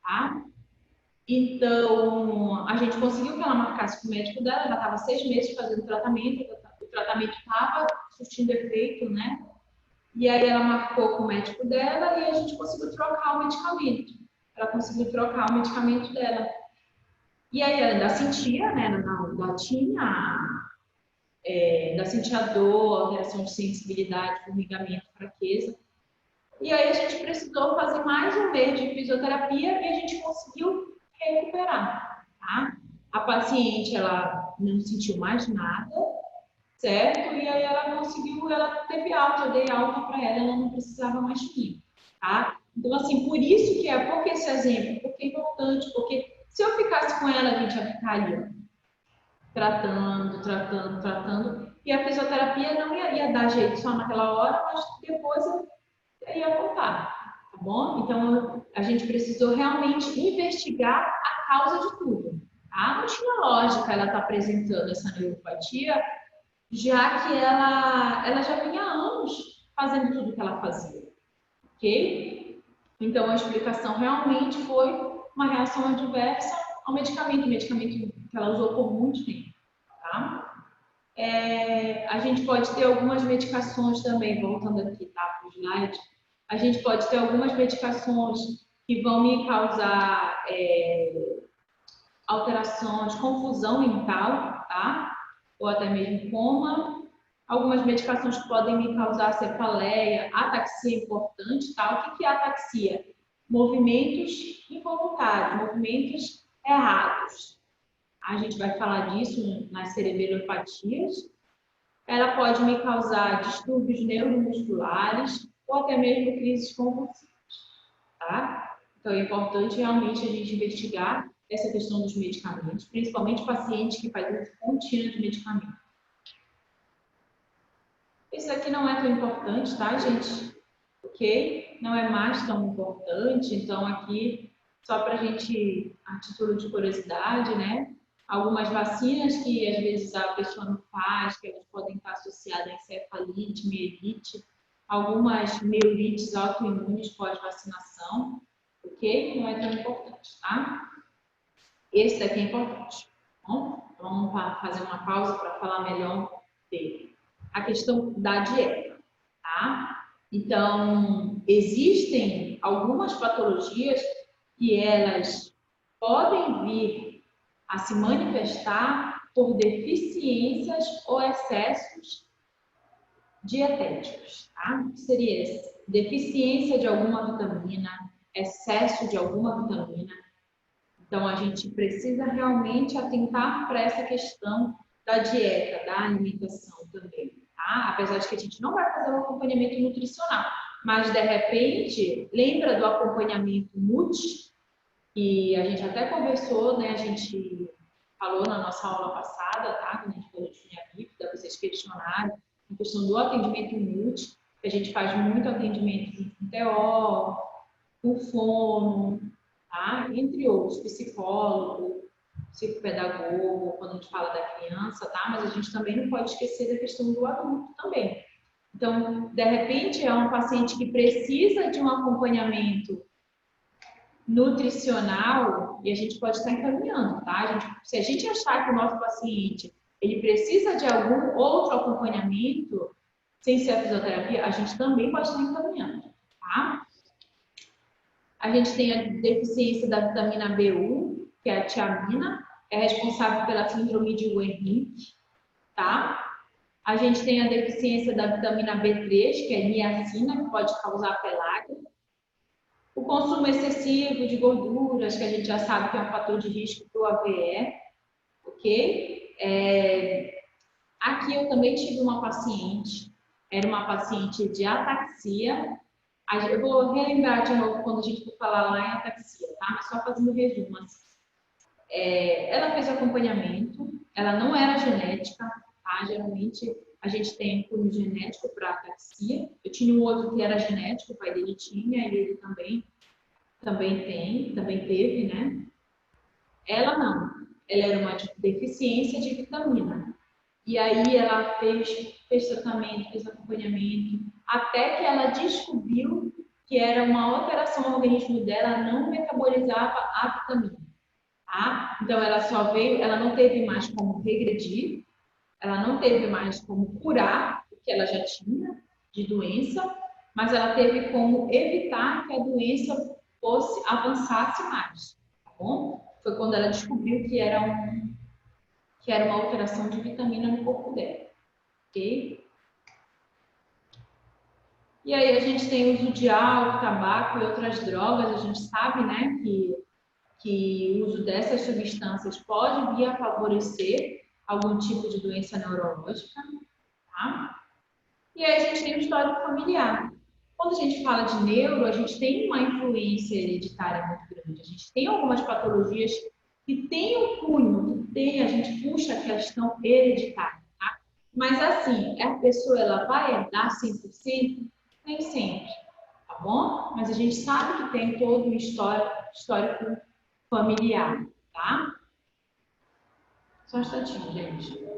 tá? Então, a gente conseguiu que ela marcasse com o médico dela, ela estava 6 meses fazendo tratamento, o tratamento estava surtindo efeito, né? E aí ela marcou com o médico dela e a gente conseguiu trocar o medicamento. Ela conseguiu trocar o medicamento dela. E aí ela ainda sentia, né? Ainda sentia dor, alteração de sensibilidade, formigamento, fraqueza. E aí a gente precisou fazer mais um mês de fisioterapia e a gente conseguiu recuperar, tá? A paciente, ela não sentiu mais nada, certo? E aí ela conseguiu, ela teve alta, eu dei alta para ela, ela não precisava mais de mim, tá? Então, assim, por isso que por que esse exemplo? Porque é importante, porque se eu ficasse com ela, a gente ia ficar ali, tratando, e a fisioterapia não ia dar jeito só naquela hora, mas depois ia voltar, tá bom? Então, a gente precisou realmente investigar a causa de tudo, tá? Não tinha lógica ela estar apresentando essa neuropatia, já que ela já vinha há anos fazendo tudo que ela fazia, ok? Então, a explicação realmente foi uma reação adversa ao medicamento, medicamento que ela usou por muito tempo, tá? A gente pode ter algumas medicações também, voltando aqui, tá, para o slide, a gente pode ter algumas medicações que vão me causar alterações, confusão mental, tá? Ou até mesmo coma. Algumas medicações que podem me causar cefaleia, ataxia importante, tá? O que é ataxia? Movimentos involuntários, movimentos errados. A gente vai falar disso nas cerebelopatias. Ela pode me causar distúrbios neuromusculares ou até mesmo crises convulsivas, tá? Então, é importante realmente a gente investigar essa questão dos medicamentos, principalmente pacientes que fazem uso contínuo de medicamento. Esse aqui não é tão importante, tá, gente? Ok? Não é mais tão importante, então aqui, só para a gente, a título de curiosidade, né? Algumas vacinas que às vezes a pessoa não faz, que elas podem estar associadas a encefalite, mielite, algumas mielites autoimunes pós-vacinação, ok? Não é tão importante, tá? Esse daqui é importante. Bom, vamos fazer uma pausa para falar melhor dele. A questão da dieta, tá? Então, existem algumas patologias que elas podem vir a se manifestar por deficiências ou excessos dietéticos, tá? O que seria esse? Deficiência de alguma vitamina, excesso de alguma vitamina. Então, a gente precisa realmente atentar para essa questão da dieta, da alimentação também, tá? Apesar de que a gente não vai fazer um acompanhamento nutricional, mas, de repente, lembra do acompanhamento NUT, que a gente até conversou, né? A gente falou na nossa aula passada, tá? Quando a gente falou de funhavida, vocês questionaram a questão do atendimento NUT, que a gente faz muito atendimento com TO, com fono, tá? Entre outros, psicólogo, psicopedagogo, quando a gente fala da criança, tá? Mas a gente também não pode esquecer da questão do adulto também. Então, de repente, é um paciente que precisa de um acompanhamento nutricional e a gente pode estar encaminhando, tá? Se a gente achar que o nosso paciente ele precisa de algum outro acompanhamento, sem ser a fisioterapia, a gente também pode estar encaminhando, tá? A gente tem a deficiência da vitamina B1, que é a tiamina, é responsável pela síndrome de Wenhart, tá? A gente tem a deficiência da vitamina B3, que é niacina, que pode causar pelágia. O consumo excessivo de gorduras, que a gente já sabe que é um fator de risco para o AVE, ok? Aqui eu também tive uma paciente, era uma paciente de ataxia. Eu vou relembrar de novo quando a gente for falar lá em ataxia, tá? Mas só fazendo resumo. Assim. Ela fez acompanhamento, ela não era genética, tá? Geralmente a gente tem cunho genético para ataxia. Eu tinha um outro que era genético, o pai dele tinha, e ele também também teve, né? Ela não, ela era uma deficiência de vitamina. E aí ela fez tratamento, fez acompanhamento, até que ela descobriu que era uma alteração no organismo dela, não metabolizava a vitamina. Tá? Então ela só veio, ela não teve mais como regredir, ela não teve mais como curar o que ela já tinha de doença, mas ela teve como evitar que a doença avançasse mais, tá bom? Foi quando ela descobriu que era uma alteração de vitamina no corpo dela, ok? E aí a gente tem o uso de álcool, tabaco e outras drogas, a gente sabe, né, que o uso dessas substâncias pode vir a favorecer algum tipo de doença neurológica, tá? E aí a gente tem o histórico familiar. Quando a gente fala de neuro, a gente tem uma influência hereditária muito grande. A gente tem algumas patologias que têm o cunho, a gente puxa a questão hereditária, tá? Mas assim, a pessoa ela vai herdar 100%? Nem sempre, tá bom? Mas a gente sabe que tem todo um histórico familiar, tá? Só um instantinho, gente.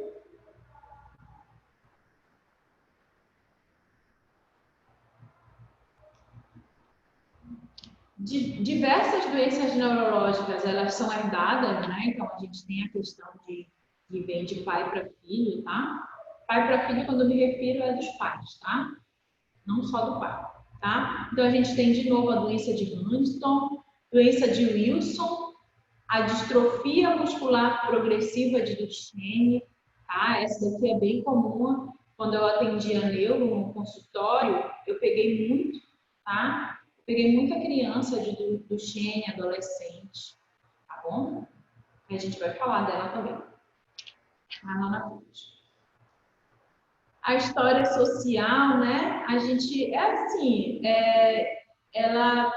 Diversas doenças neurológicas, elas são herdadas, né? Então, a gente tem a questão de vem de pai para filho, tá? Pai para filho, quando eu me refiro, é dos pais, tá? Não só do pai, tá? Então, a gente tem, de novo, a doença de Huntington, doença de Wilson, a distrofia muscular progressiva de Duchenne, tá? Essa daqui é bem comum. Quando eu atendia neuro no consultório, eu peguei muito, tá? Eu peguei muita criança de Duchenne, adolescente, tá bom? E a gente vai falar dela também, lá na frente. A história social, né? A gente, ela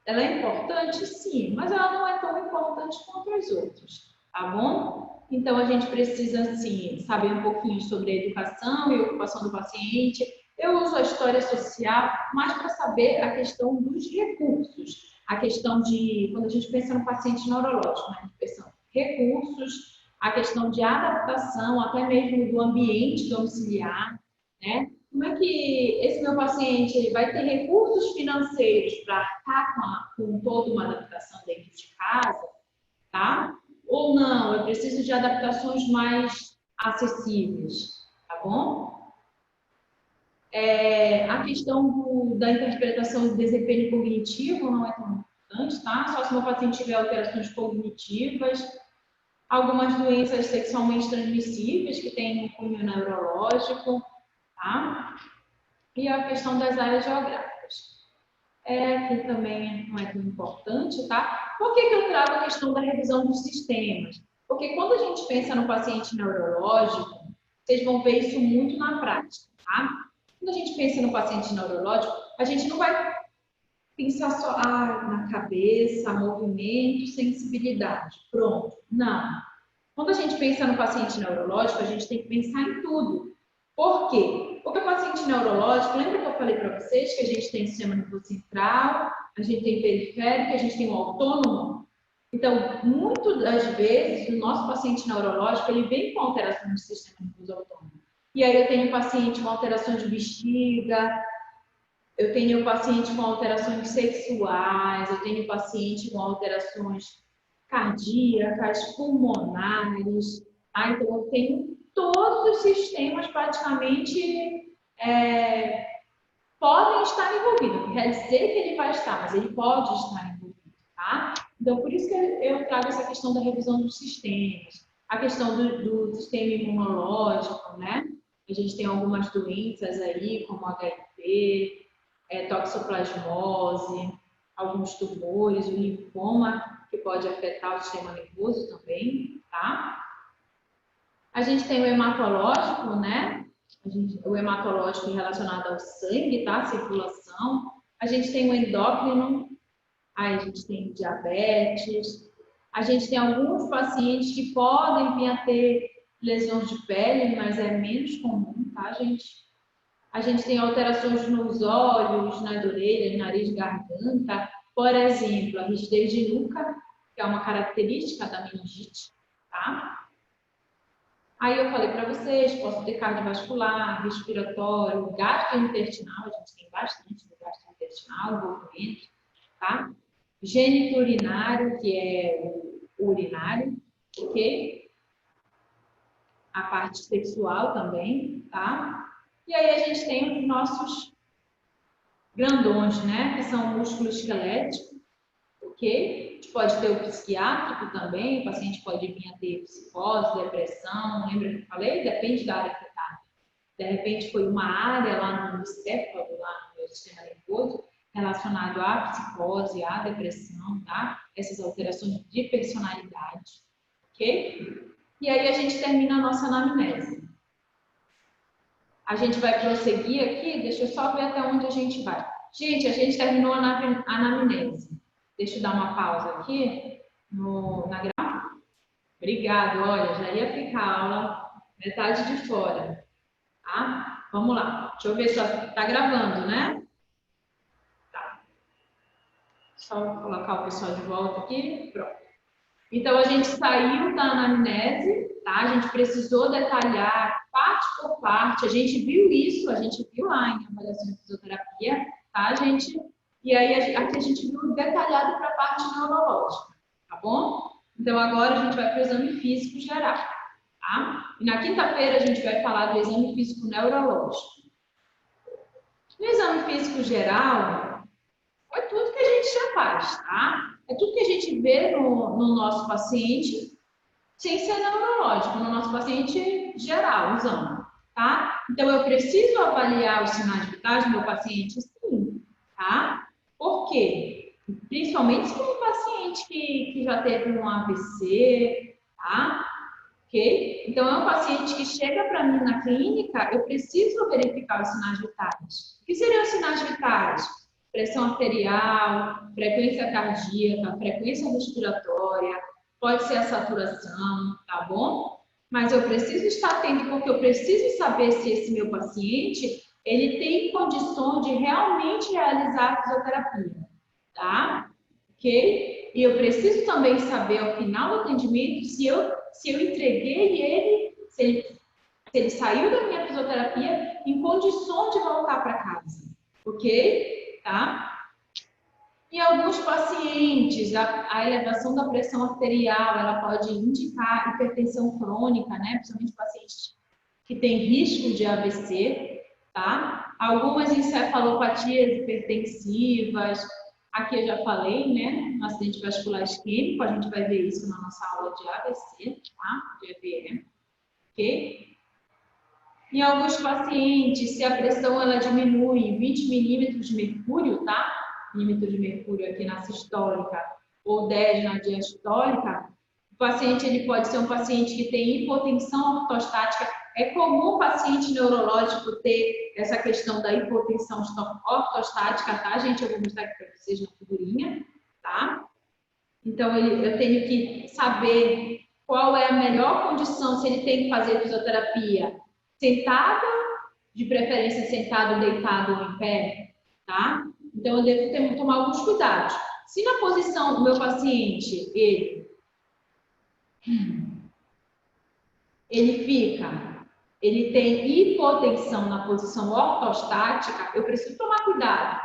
é importante, sim, mas ela não é tão importante quanto as outras, tá bom? Então, a gente precisa, assim, saber um pouquinho sobre a educação e a ocupação do paciente. Eu uso a história social mais para saber a questão dos recursos, a questão de, quando a gente pensa no paciente neurológico, né? A gente pensa em recursos, a questão de adaptação, até mesmo do ambiente domiciliar, né? Como é que esse meu paciente ele vai ter recursos financeiros para arcar com toda uma adaptação dentro de casa, tá? Ou não, eu preciso de adaptações mais acessíveis, tá bom? A questão da interpretação do desempenho cognitivo não é tão importante, tá? Só se meu paciente tiver alterações cognitivas, algumas doenças sexualmente transmissíveis que têm um cunho neurológico, tá? E a questão das áreas geográficas. Que também não é tão importante, tá? Por que eu trago a questão da revisão dos sistemas? Porque quando a gente pensa no paciente neurológico, vocês vão ver isso muito na prática, tá? Quando a gente pensa no paciente neurológico, a gente não vai pensar só na cabeça, movimento, sensibilidade. Pronto. Não. Quando a gente pensa no paciente neurológico, a gente tem que pensar em tudo. Por quê? Porque o paciente neurológico, lembra que eu falei para vocês que a gente tem sistema nervoso central, a gente tem periférico, a gente tem o autônomo? Então, muitas das vezes, o nosso paciente neurológico, ele vem com alteração do sistema nervoso autônomo. E aí eu tenho paciente com alteração de bexiga, eu tenho paciente com alterações sexuais, eu tenho paciente com alterações cardíacas, pulmonares, tá? Então eu tenho todos os sistemas praticamente podem estar envolvidos. Não quer dizer que ele vai estar, mas ele pode estar envolvido, tá? Então por isso que eu trago essa questão da revisão dos sistemas, a questão do sistema imunológico, né? A gente tem algumas doenças aí, como HIV, toxoplasmose, alguns tumores, o linfoma, que pode afetar o sistema nervoso também, tá? A gente tem o hematológico, né? O hematológico relacionado ao sangue, tá? Circulação. A gente tem o endócrino, aí a gente tem diabetes. A gente tem alguns pacientes que podem vir a ter lesões de pele, mas é menos comum, tá, gente? A gente tem alterações nos olhos, nas orelhas, nariz, garganta. Por exemplo, a rigidez de nuca, que é uma característica da meningite, tá? Aí eu falei para vocês, posso ter cardiovascular, respiratório, gastrointestinal, a gente tem bastante do gastrointestinal, envolvimento, tá? Gênito urinário, que é o urinário, ok? A parte sexual também, tá? E aí a gente tem os nossos grandões, né? Que são o músculo esquelético, ok? A gente pode ter o psiquiátrico também, o paciente pode vir a ter psicose, depressão, lembra que eu falei? Depende da área que está. De repente foi uma área lá no encéfalo, lá no meu sistema nervoso, relacionado à psicose, à depressão, tá? Essas alterações de personalidade, ok? E aí a gente termina a nossa anamnese. A gente vai prosseguir aqui, deixa eu só ver até onde a gente vai. Gente, a gente terminou a anamnese. Deixa eu dar uma pausa aqui na gravação. Obrigado, olha, já ia ficar a aula metade de fora, tá? Vamos lá, deixa eu ver se está gravando, né? Tá. Só colocar o pessoal de volta aqui, pronto. Então, a gente saiu da anamnese, tá? A gente precisou detalhar parte por parte, a gente viu isso, a gente viu lá em avaliação de fisioterapia, tá, gente? E aí, aqui a gente viu detalhado para a parte neurológica, tá bom? Então, agora a gente vai para o exame físico geral, tá? E na quinta-feira a gente vai falar do exame físico neurológico. No exame físico geral, é tudo que a gente já faz, tá? É tudo que a gente vê no nosso paciente, sem ser neurológico, no nosso paciente geral, usando, tá? Então, eu preciso avaliar os sinais vitais do meu paciente, sim, tá? Por quê? Principalmente se for um paciente que já teve um AVC, tá? Ok? Então, é um paciente que chega para mim na clínica, eu preciso verificar os sinais vitais. O que seriam os sinais vitais? Pressão arterial, frequência cardíaca, frequência respiratória, pode ser a saturação, tá bom? Mas eu preciso estar atento porque eu preciso saber se esse meu paciente ele tem condições de realmente realizar a fisioterapia, tá? Ok? E eu preciso também saber ao final do atendimento se eu entreguei ele, se ele saiu da minha fisioterapia em condições de voltar para casa, ok? Tá? Em alguns pacientes, a elevação da pressão arterial, ela pode indicar hipertensão crônica, né? Principalmente pacientes que têm risco de AVC, tá? Algumas encefalopatias hipertensivas, aqui eu já falei, né? No acidente vascular isquêmico, a gente vai ver isso na nossa aula de AVC, tá? De EVM, ok? Em alguns pacientes, se a pressão ela diminui em 20 milímetros de mercúrio, tá? Milímetro de mercúrio aqui na sistólica ou 10 na diastólica, o paciente ele pode ser um paciente que tem hipotensão ortostática. É comum o paciente neurológico ter essa questão da hipotensão ortostática, tá, gente? Eu vou mostrar aqui para vocês na figurinha, tá? Então, eu tenho que saber qual é a melhor condição, se ele tem que fazer fisioterapia sentado, de preferência sentado, deitado ou em pé, tá? Então, eu devo tomar alguns cuidados. Se na posição do meu paciente, ele tem hipotensão na posição ortostática, eu preciso tomar cuidado,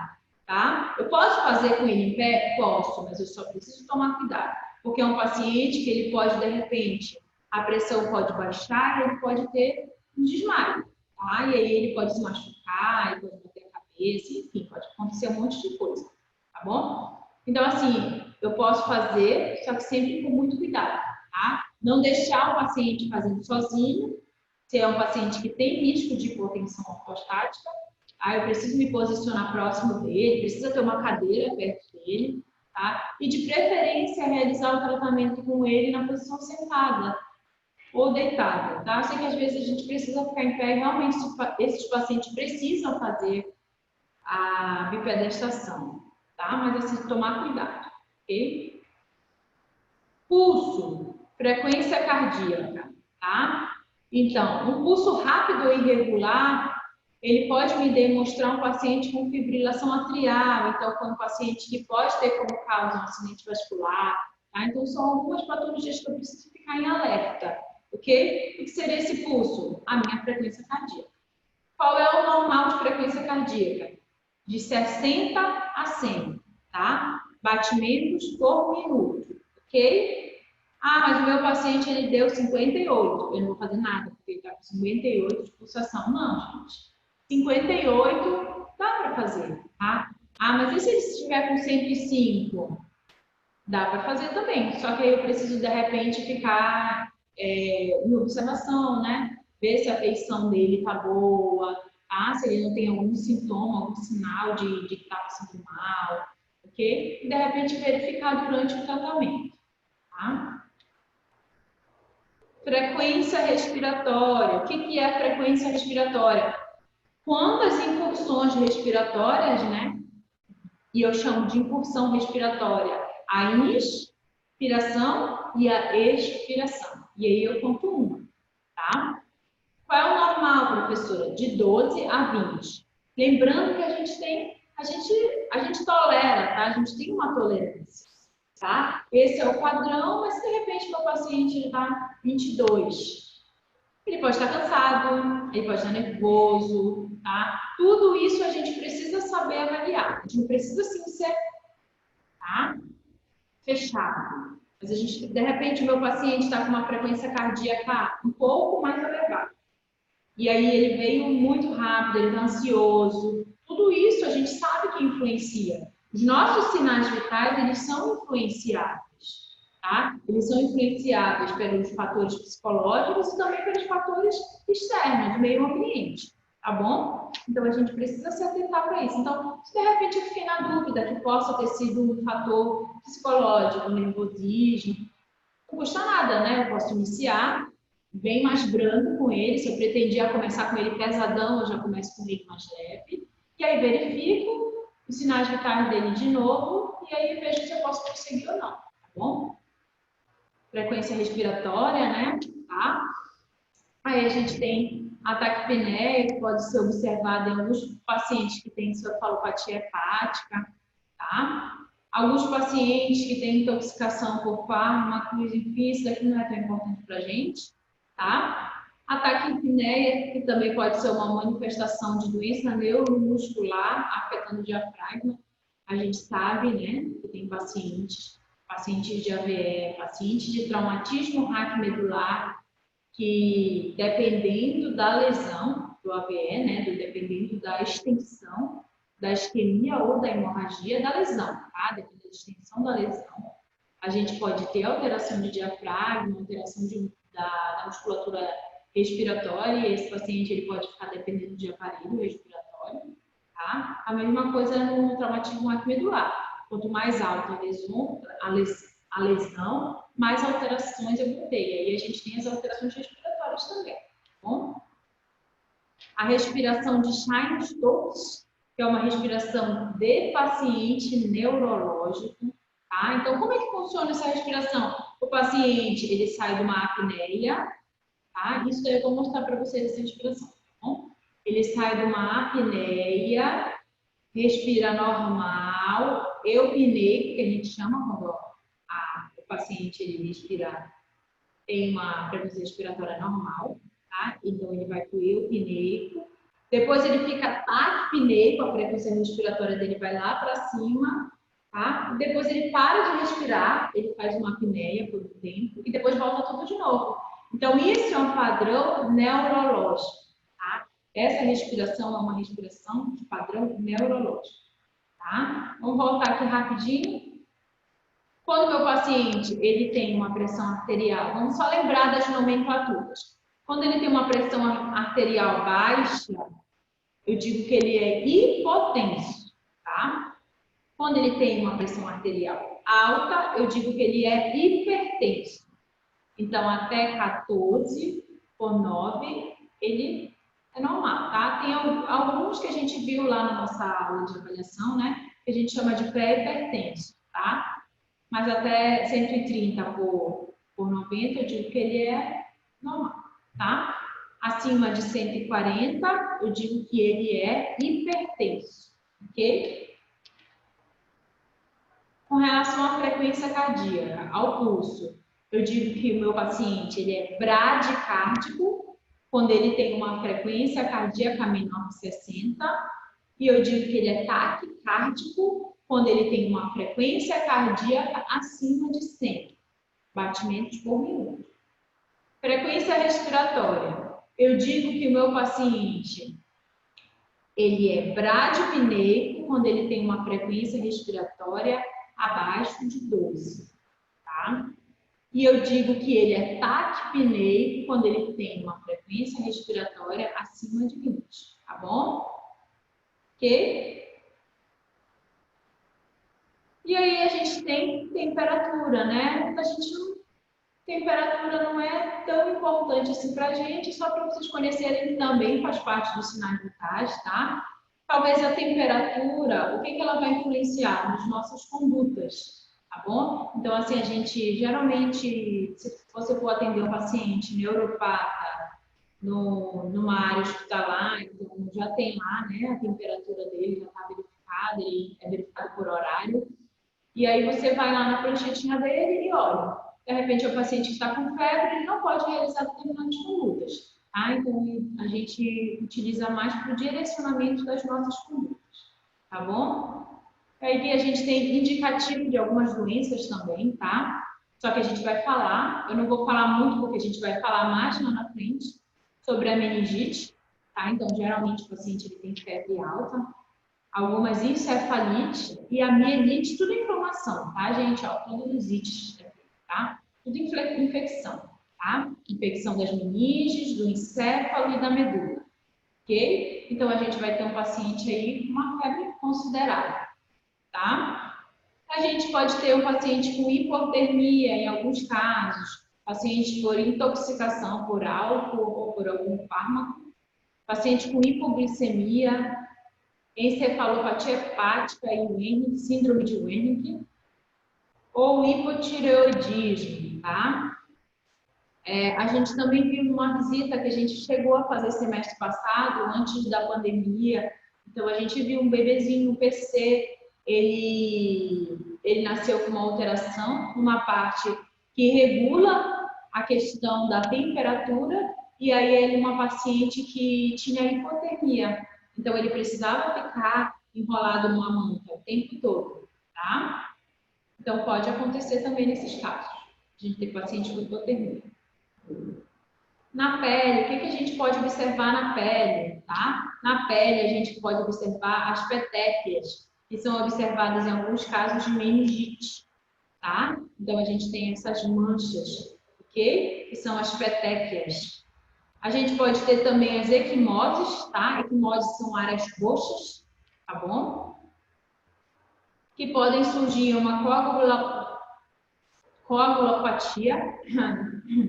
tá? Eu posso fazer com ele em pé? Posso, mas eu só preciso tomar cuidado. Porque é um paciente que ele pode, de repente, a pressão pode baixar, ele pode ter um desmaio, tá? E aí ele pode se machucar, ele pode bater a cabeça, enfim, pode acontecer um monte de coisa, tá bom? Então, assim, eu posso fazer, só que sempre com muito cuidado, tá? Não deixar o paciente fazendo sozinho. Se é um paciente que tem risco de hipotensão ortostática, eu preciso me posicionar próximo dele, precisa ter uma cadeira perto dele, tá? E de preferência realizar o tratamento com ele na posição sentada ou deitada, tá? Eu sei que às vezes a gente precisa ficar em pé e realmente esses pacientes precisam fazer a bipedestação, tá? Mas assim, tomar cuidado, ok? Pulso, frequência cardíaca, tá? Então, um pulso rápido ou irregular Ele pode me demonstrar um paciente com fibrilação atrial, então, com um paciente que pode ter como causa um acidente vascular, tá? Então, são algumas patologias que eu preciso ficar em alerta, ok? O que seria esse pulso? A minha frequência cardíaca. Qual é o normal de frequência cardíaca? De 60 a 100, tá? Batimentos por minuto, ok? Ah, mas o meu paciente, ele deu 58. Eu não vou fazer nada, porque ele está com 58 de pulsação. Não, gente. 58 dá para fazer, tá? Ah, mas e se ele estiver com 105? Dá para fazer também. Só que aí eu preciso, de repente, ficar em observação, né? Ver se a feição dele tá boa, tá? Se ele não tem algum sintoma, algum sinal de que está passando mal, ok? E, de repente, verificar durante o tratamento, tá? Frequência respiratória. O que é frequência respiratória? Quando as incursões respiratórias, né? E eu chamo de incursão respiratória a inspiração e a expiração. E aí eu conto uma, tá? Qual é o normal, professora? De 12 a 20. Lembrando que a gente tolera, tá? A gente tem uma tolerância, tá? Esse é o padrão, mas se de repente meu paciente está 22, ele pode estar cansado, ele pode estar nervoso, tá? Tudo isso a gente precisa saber avaliar. A gente não precisa sim ser, tá? Fechado. Mas a gente, de repente, o meu paciente está com uma frequência cardíaca um pouco mais elevada. E aí ele veio muito rápido, ele está ansioso. Tudo isso a gente sabe que influencia. Os nossos sinais vitais, eles são influenciados, tá? Eles são influenciados pelos fatores psicológicos e também pelos fatores externos, do meio ambiente, tá bom? Então a gente precisa se atentar para isso. Então, se de repente eu fiquei na dúvida que possa ter sido um fator psicológico, nervosismo, não custa nada, né? Eu posso iniciar bem mais brando com ele. Se eu pretendia começar com ele pesadão, eu já começo com ele mais leve. E aí verifico os sinais vitais dele de novo e aí vejo se eu posso prosseguir ou não, tá bom? Frequência respiratória, né? Tá? Aí a gente tem ataque pinéico, que pode ser observado em alguns pacientes que têm encefalopatia hepática, tá? Alguns pacientes que têm intoxicação por fármacos, enfim, isso daqui não é tão importante para a gente, tá? Ataque em apneia, que também pode ser uma manifestação de doença neuromuscular afetando o diafragma. A gente sabe, né, que tem pacientes de AVE, pacientes de traumatismo raquimedular, que dependendo da lesão do AVE, né, dependendo da extensão da isquemia ou da hemorragia da lesão, tá? Dependendo da extensão da lesão, a gente pode ter alteração de diafragma, alteração da musculatura respiratória, e esse paciente ele pode ficar dependendo de aparelho respiratório, tá? A mesma coisa no traumatismo raquimedular. Quanto mais alta a lesão, mais alterações eu vou ter. E aí a gente tem as alterações respiratórias também, tá bom? A respiração de Chine-Stokes, que é uma respiração de paciente neurológico, tá? Então, como é que funciona essa respiração? O paciente, ele sai de uma apneia, tá? Isso daí eu vou mostrar para vocês essa respiração, tá bom? Ele sai de uma apneia, respira normal, eupneico, que a gente chama quando o paciente ele respira, tem uma frequência respiratória normal, tá? Então ele vai para o eupneico, depois ele fica taquipneico, a frequência respiratória dele vai lá para cima, tá? Depois ele para de respirar, ele faz uma apneia por um tempo e depois volta tudo de novo. Então isso é um padrão neurológico, tá? Essa respiração é uma respiração de padrão neurológico, tá? Vamos voltar aqui rapidinho. Quando o meu paciente ele tem uma pressão arterial, vamos só lembrar das nomenclaturas. Quando ele tem uma pressão arterial baixa, eu digo que ele é hipotenso, tá? Quando ele tem uma pressão arterial alta, eu digo que ele é hipertenso. Então, até 14 por 9, ele é normal, tá? Tem alguns que a gente viu lá na nossa aula de avaliação, né? Que a gente chama de pré-hipertenso, tá? Mas até 130 por 90, eu digo que ele é normal, tá? acima de 140, eu digo que ele é hipertenso, ok? Com relação à frequência cardíaca, ao pulso, eu digo que o meu paciente ele é bradicárdico, quando ele tem uma frequência cardíaca menor que 60, e eu digo que ele é taquicárdico, quando ele tem uma frequência cardíaca acima de 100 batimentos por minuto. Frequência respiratória, eu digo que o meu paciente ele é bradipneico, quando ele tem uma frequência respiratória abaixo de 12, tá? E eu digo que ele é taquipneico quando ele tem uma frequência respiratória acima de 20, tá bom? Ok? E aí a gente tem temperatura, né? Temperatura não é tão importante assim pra gente, só para vocês conhecerem também, faz parte dos sinais vitais, tá? Talvez a temperatura, o que ela vai influenciar? Nas nossas condutas, tá bom? Então, assim, a gente, geralmente, se você for atender um paciente neuropata numa área hospitalar, então já tem lá, né, a temperatura dele já está verificada, ele é verificado por horário, e aí você vai lá na pranchetinha dele e olha, de repente é o paciente que está com febre, ele não pode realizar determinadas condutas. Tá? Então, a gente utiliza mais para o direcionamento das nossas condutas, tá bom? Aí a gente tem indicativo de algumas doenças também, tá? Só que a gente vai falar, eu não vou falar muito porque a gente vai falar mais lá na frente sobre a meningite, tá? Então, geralmente o paciente ele tem febre alta, algumas encefalites e a mielite, tudo inflamação, tá, gente? Ó, todos os ites, tá? Tudo infecção, tá? Infecção das meninges, do encéfalo e da medula, ok? Então, a gente vai ter um paciente aí com uma febre considerável, tá? A gente pode ter um paciente com hipotermia, em alguns casos, paciente por intoxicação por álcool ou por algum fármaco, paciente com hipoglicemia, encefalopatia hepática e Wernicke, síndrome de Wernicke, ou hipotireoidismo, tá? A gente também viu uma visita que a gente chegou a fazer semestre passado, antes da pandemia. Então, a gente viu um bebezinho, um PC, ele nasceu com uma alteração, uma parte que regula a questão da temperatura, e aí ele é uma paciente que tinha hipotermia. Então, ele precisava ficar enrolado numa manta o tempo todo, tá? Então, pode acontecer também nesses casos. A gente tem paciente com hipotermia. Na pele, o que a gente pode observar na pele, tá? Na pele, a gente pode observar as petequias, que são observadas em alguns casos de meningite, tá? Então, a gente tem essas manchas, ok? Que são as petequias. A gente pode ter também as equimoses, tá? Equimoses são áreas roxas, tá bom? Que podem surgir uma coagulopatia,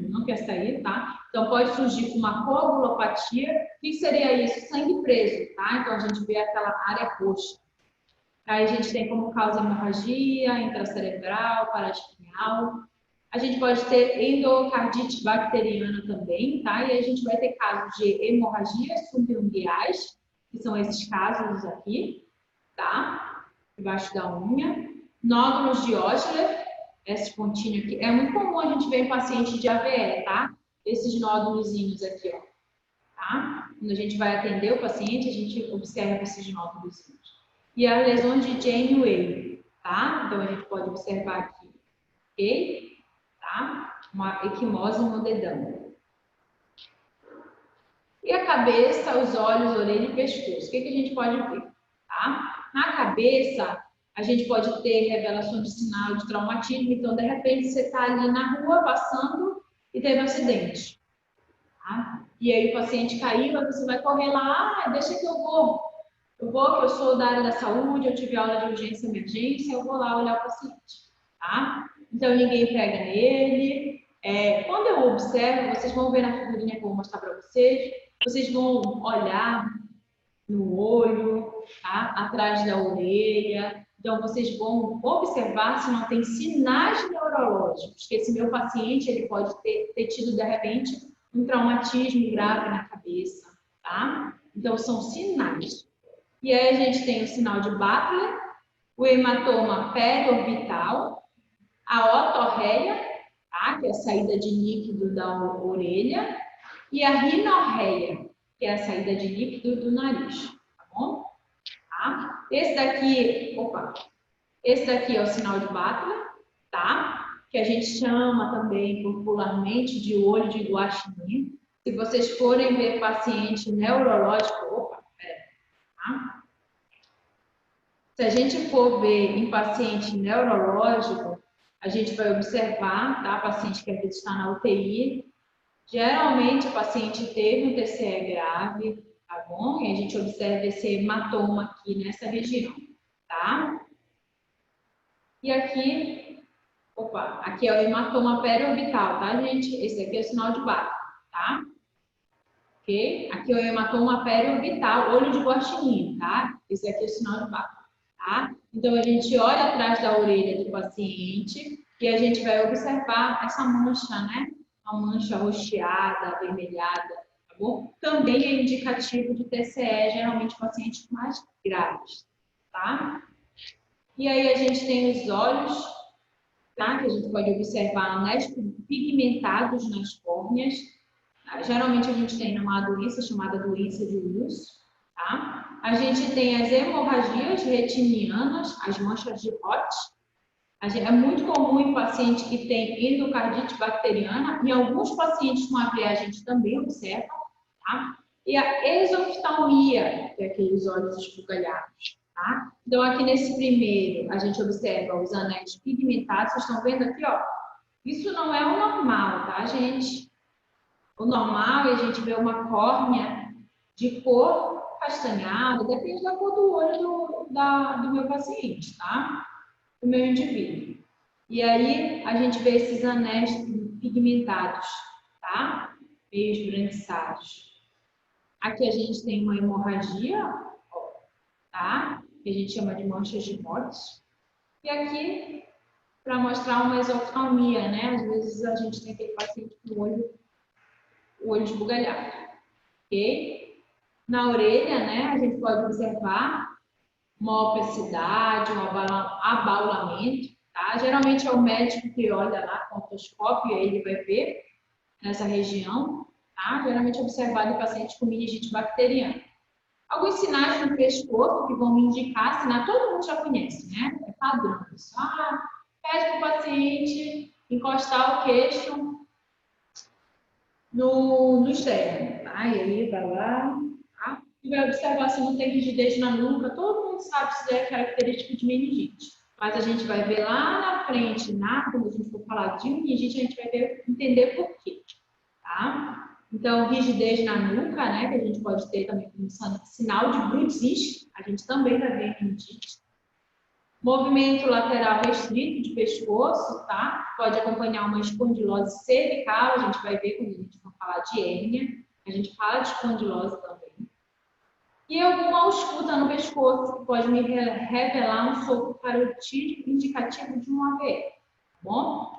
não quer sair, tá? Então, pode surgir uma coagulopatia. O que seria isso? Sangue preso, tá? Então, a gente vê aquela área roxa. Aí, a gente tem como causa hemorragia intracerebral, paraespinhal. A gente pode ter endocardite bacteriana também, tá? E a gente vai ter casos de hemorragias subungueais, que são esses casos aqui, tá? Debaixo da unha. Nódulos de Osler, esse pontinho aqui. É muito comum a gente ver em paciente de AVE, tá? Esses nódulozinhos aqui, ó. Tá? Quando a gente vai atender o paciente, a gente observa esses nódulozinhos. E as lesões de Janeway, tá? Então, a gente pode observar aqui, ok? Tá? Uma equimose no dedão. E a cabeça, os olhos, orelha e pescoço. O que a gente pode ver? Tá? Na cabeça, a gente pode ter revelação de sinal de traumatismo. Então, de repente, você está ali na rua, passando e teve um acidente. Tá? E aí o paciente caiu, aí você vai correr lá, deixa que eu vou. Eu vou, que eu sou da área da saúde, eu tive aula de urgência e emergência, eu vou lá olhar o paciente. Tá? Então, ninguém pega nele. Quando eu observo, vocês vão ver na figurinha que eu vou mostrar para vocês, vocês vão olhar no olho, tá? Atrás da orelha. Então, vocês vão observar se não tem sinais neurológicos, que esse meu paciente ele pode ter tido, de repente, um traumatismo grave na cabeça, tá? Então, são sinais. E aí a gente tem o sinal de Butler, o hematoma periorbital, a otorreia, tá? Que é a saída de líquido da orelha, e a rinorreia, que é a saída de líquido do nariz, tá bom? Tá? Esse daqui é o sinal de Butler, tá? Que a gente chama também popularmente de olho de guaxinim. Se vocês forem ver paciente neurológico, tá? Se a gente for ver em paciente neurológico, a gente vai observar, tá? Paciente que às vezes está na UTI. Geralmente o paciente teve um TCE grave, tá bom? E a gente observa esse hematoma aqui nessa região, tá? E aqui, aqui é o hematoma periorbital, tá, gente? Esse aqui é o sinal de Butler, tá? Ok? Aqui é o hematoma periorbital, olho de guaxinim, tá? Esse aqui é o sinal de Butler, tá? Então, a gente olha atrás da orelha do paciente e a gente vai observar essa mancha, né? Uma mancha roxeada, avermelhada, tá bom? Também é indicativo de TCE, geralmente pacientes mais graves, tá? E aí a gente tem os olhos, tá? Que a gente pode observar anéis pigmentados nas córneas. Geralmente a gente tem uma doença chamada doença de Wilson, tá? A gente tem as hemorragias retinianas, as manchas de Hot. É muito comum em paciente que tem endocardite bacteriana, em alguns pacientes com AVE a gente também observa, tá? E a exoftalmia, que é aqueles olhos esbugalhados, tá? Então, aqui nesse primeiro, a gente observa os anéis pigmentados, vocês estão vendo aqui, ó? Isso não é o normal, tá, gente? O normal é a gente ver uma córnea de cor castanhada, depende da cor do olho do meu paciente, tá? Do meu indivíduo. E aí, a gente vê esses anéis pigmentados, tá? Meio esbranquiçados. Aqui a gente tem uma hemorragia, ó, tá? Que a gente chama de manchas de morte. E aqui, para mostrar uma exoftalmia, né? Às vezes a gente tem aquele paciente com o olho esbugalhado, ok? Na orelha, né? A gente pode observar uma opacidade, um abaulamento, tá? Geralmente é o médico que olha lá com o otoscópio e aí ele vai ver nessa região, tá? Geralmente é observado em pacientes com meningite bacteriana. Alguns sinais no pescoço que vão me indicar, sinal todo mundo já conhece, né? É padrão. Isso. Pede para o paciente encostar o queixo no externo, tá? E aí vai lá, tá? E vai observar se não tem rigidez na nuca. Todo mundo sabe se é característico de meningite. Mas a gente vai ver lá na frente, quando a gente for falar de meningite, a gente vai entender por quê, tá? Então, rigidez na nuca, né? Que a gente pode ter também como sinal de Brudzinski. A gente também vai ver meningite. Movimento lateral restrito de pescoço, tá? Pode acompanhar uma espondilose cervical, a gente vai ver quando a gente for falar de hérnia. A gente fala de espondilose também. E alguma ausculta no pescoço, que pode me revelar um sopro carotídeo indicativo de um AVE, tá bom?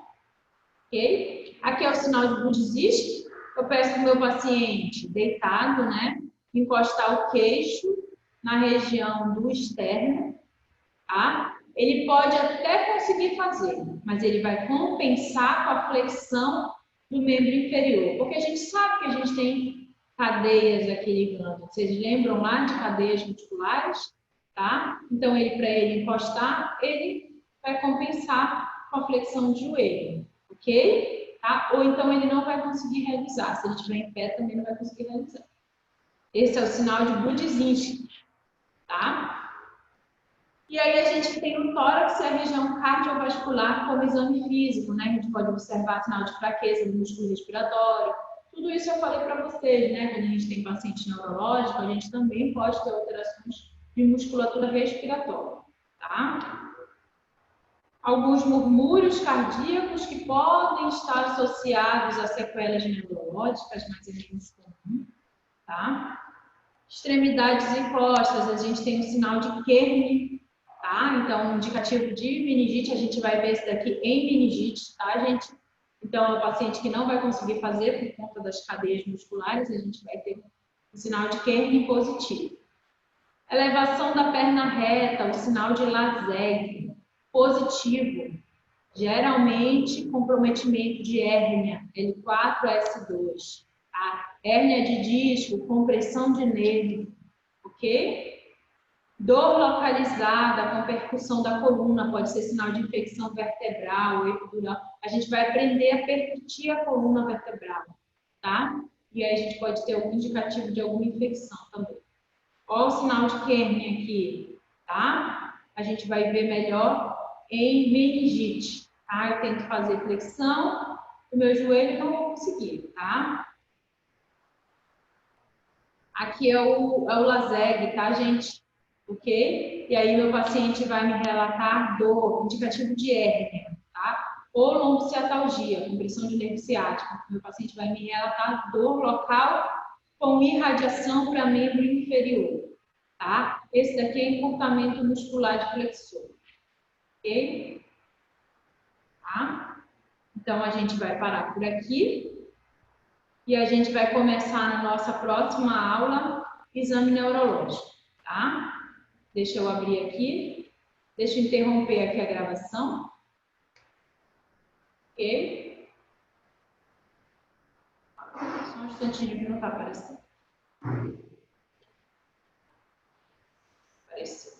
Ok? Aqui é o sinal de Brudzinski. Eu peço para o meu paciente deitado, né? Encostar o queixo na região do externo, tá? Ele pode até conseguir fazer, mas ele vai compensar com a flexão do membro inferior, porque a gente sabe que a gente tem cadeias aqui ligando. Vocês lembram lá de cadeias musculares, tá? Então, para ele encostar, ele vai compensar com a flexão de joelho, ok? Tá? Ou então ele não vai conseguir realizar. Se ele estiver em pé, também não vai conseguir realizar. Esse é o sinal de Brudzinski, tá? E aí a gente tem o tórax e a região cardiovascular como exame físico, né? A gente pode observar sinal de fraqueza do músculo respiratório. Tudo isso eu falei para vocês, né? Quando a gente tem paciente neurológico, a gente também pode ter alterações de musculatura respiratória, tá? Alguns murmúrios cardíacos que podem estar associados a sequelas neurológicas, mas é menos comum, tá? Extremidades e costas, a gente tem o sinal de Kearney, tá? Então, indicativo de meningite, a gente vai ver esse daqui em meningite, tá, gente? Então, o paciente que não vai conseguir fazer por conta das cadeias musculares, a gente vai ter o sinal de Kerner positivo. Elevação da perna reta, o sinal de Lazeg positivo. Geralmente, comprometimento de hérnia, L4-S2. Tá? Hérnia de disco, compressão de nervo, ok? Dor localizada com percussão da coluna, pode ser sinal de infecção vertebral, epidural. A gente vai aprender a percutir a coluna vertebral, tá? E aí a gente pode ter algum indicativo de alguma infecção também. Olha o sinal de Kerner aqui, tá? A gente vai ver melhor em meningite, tá? Eu tento fazer flexão, o meu joelho não vou conseguir, tá? Aqui é o Lazeg, tá, gente? Ok? E aí meu paciente vai me relatar dor, indicativo de hérnia, tá? Ou lombociatalgia, compressão de nervo ciático. Meu paciente vai me relatar dor local com irradiação para membro inferior, tá? Esse daqui é encurtamento muscular de flexor, ok? Tá? Então a gente vai parar por aqui e a gente vai começar na nossa próxima aula exame neurológico, tá? Deixa eu abrir aqui. Deixa eu interromper aqui a gravação. Ok? Só um instantinho que não está aparecendo. Apareceu.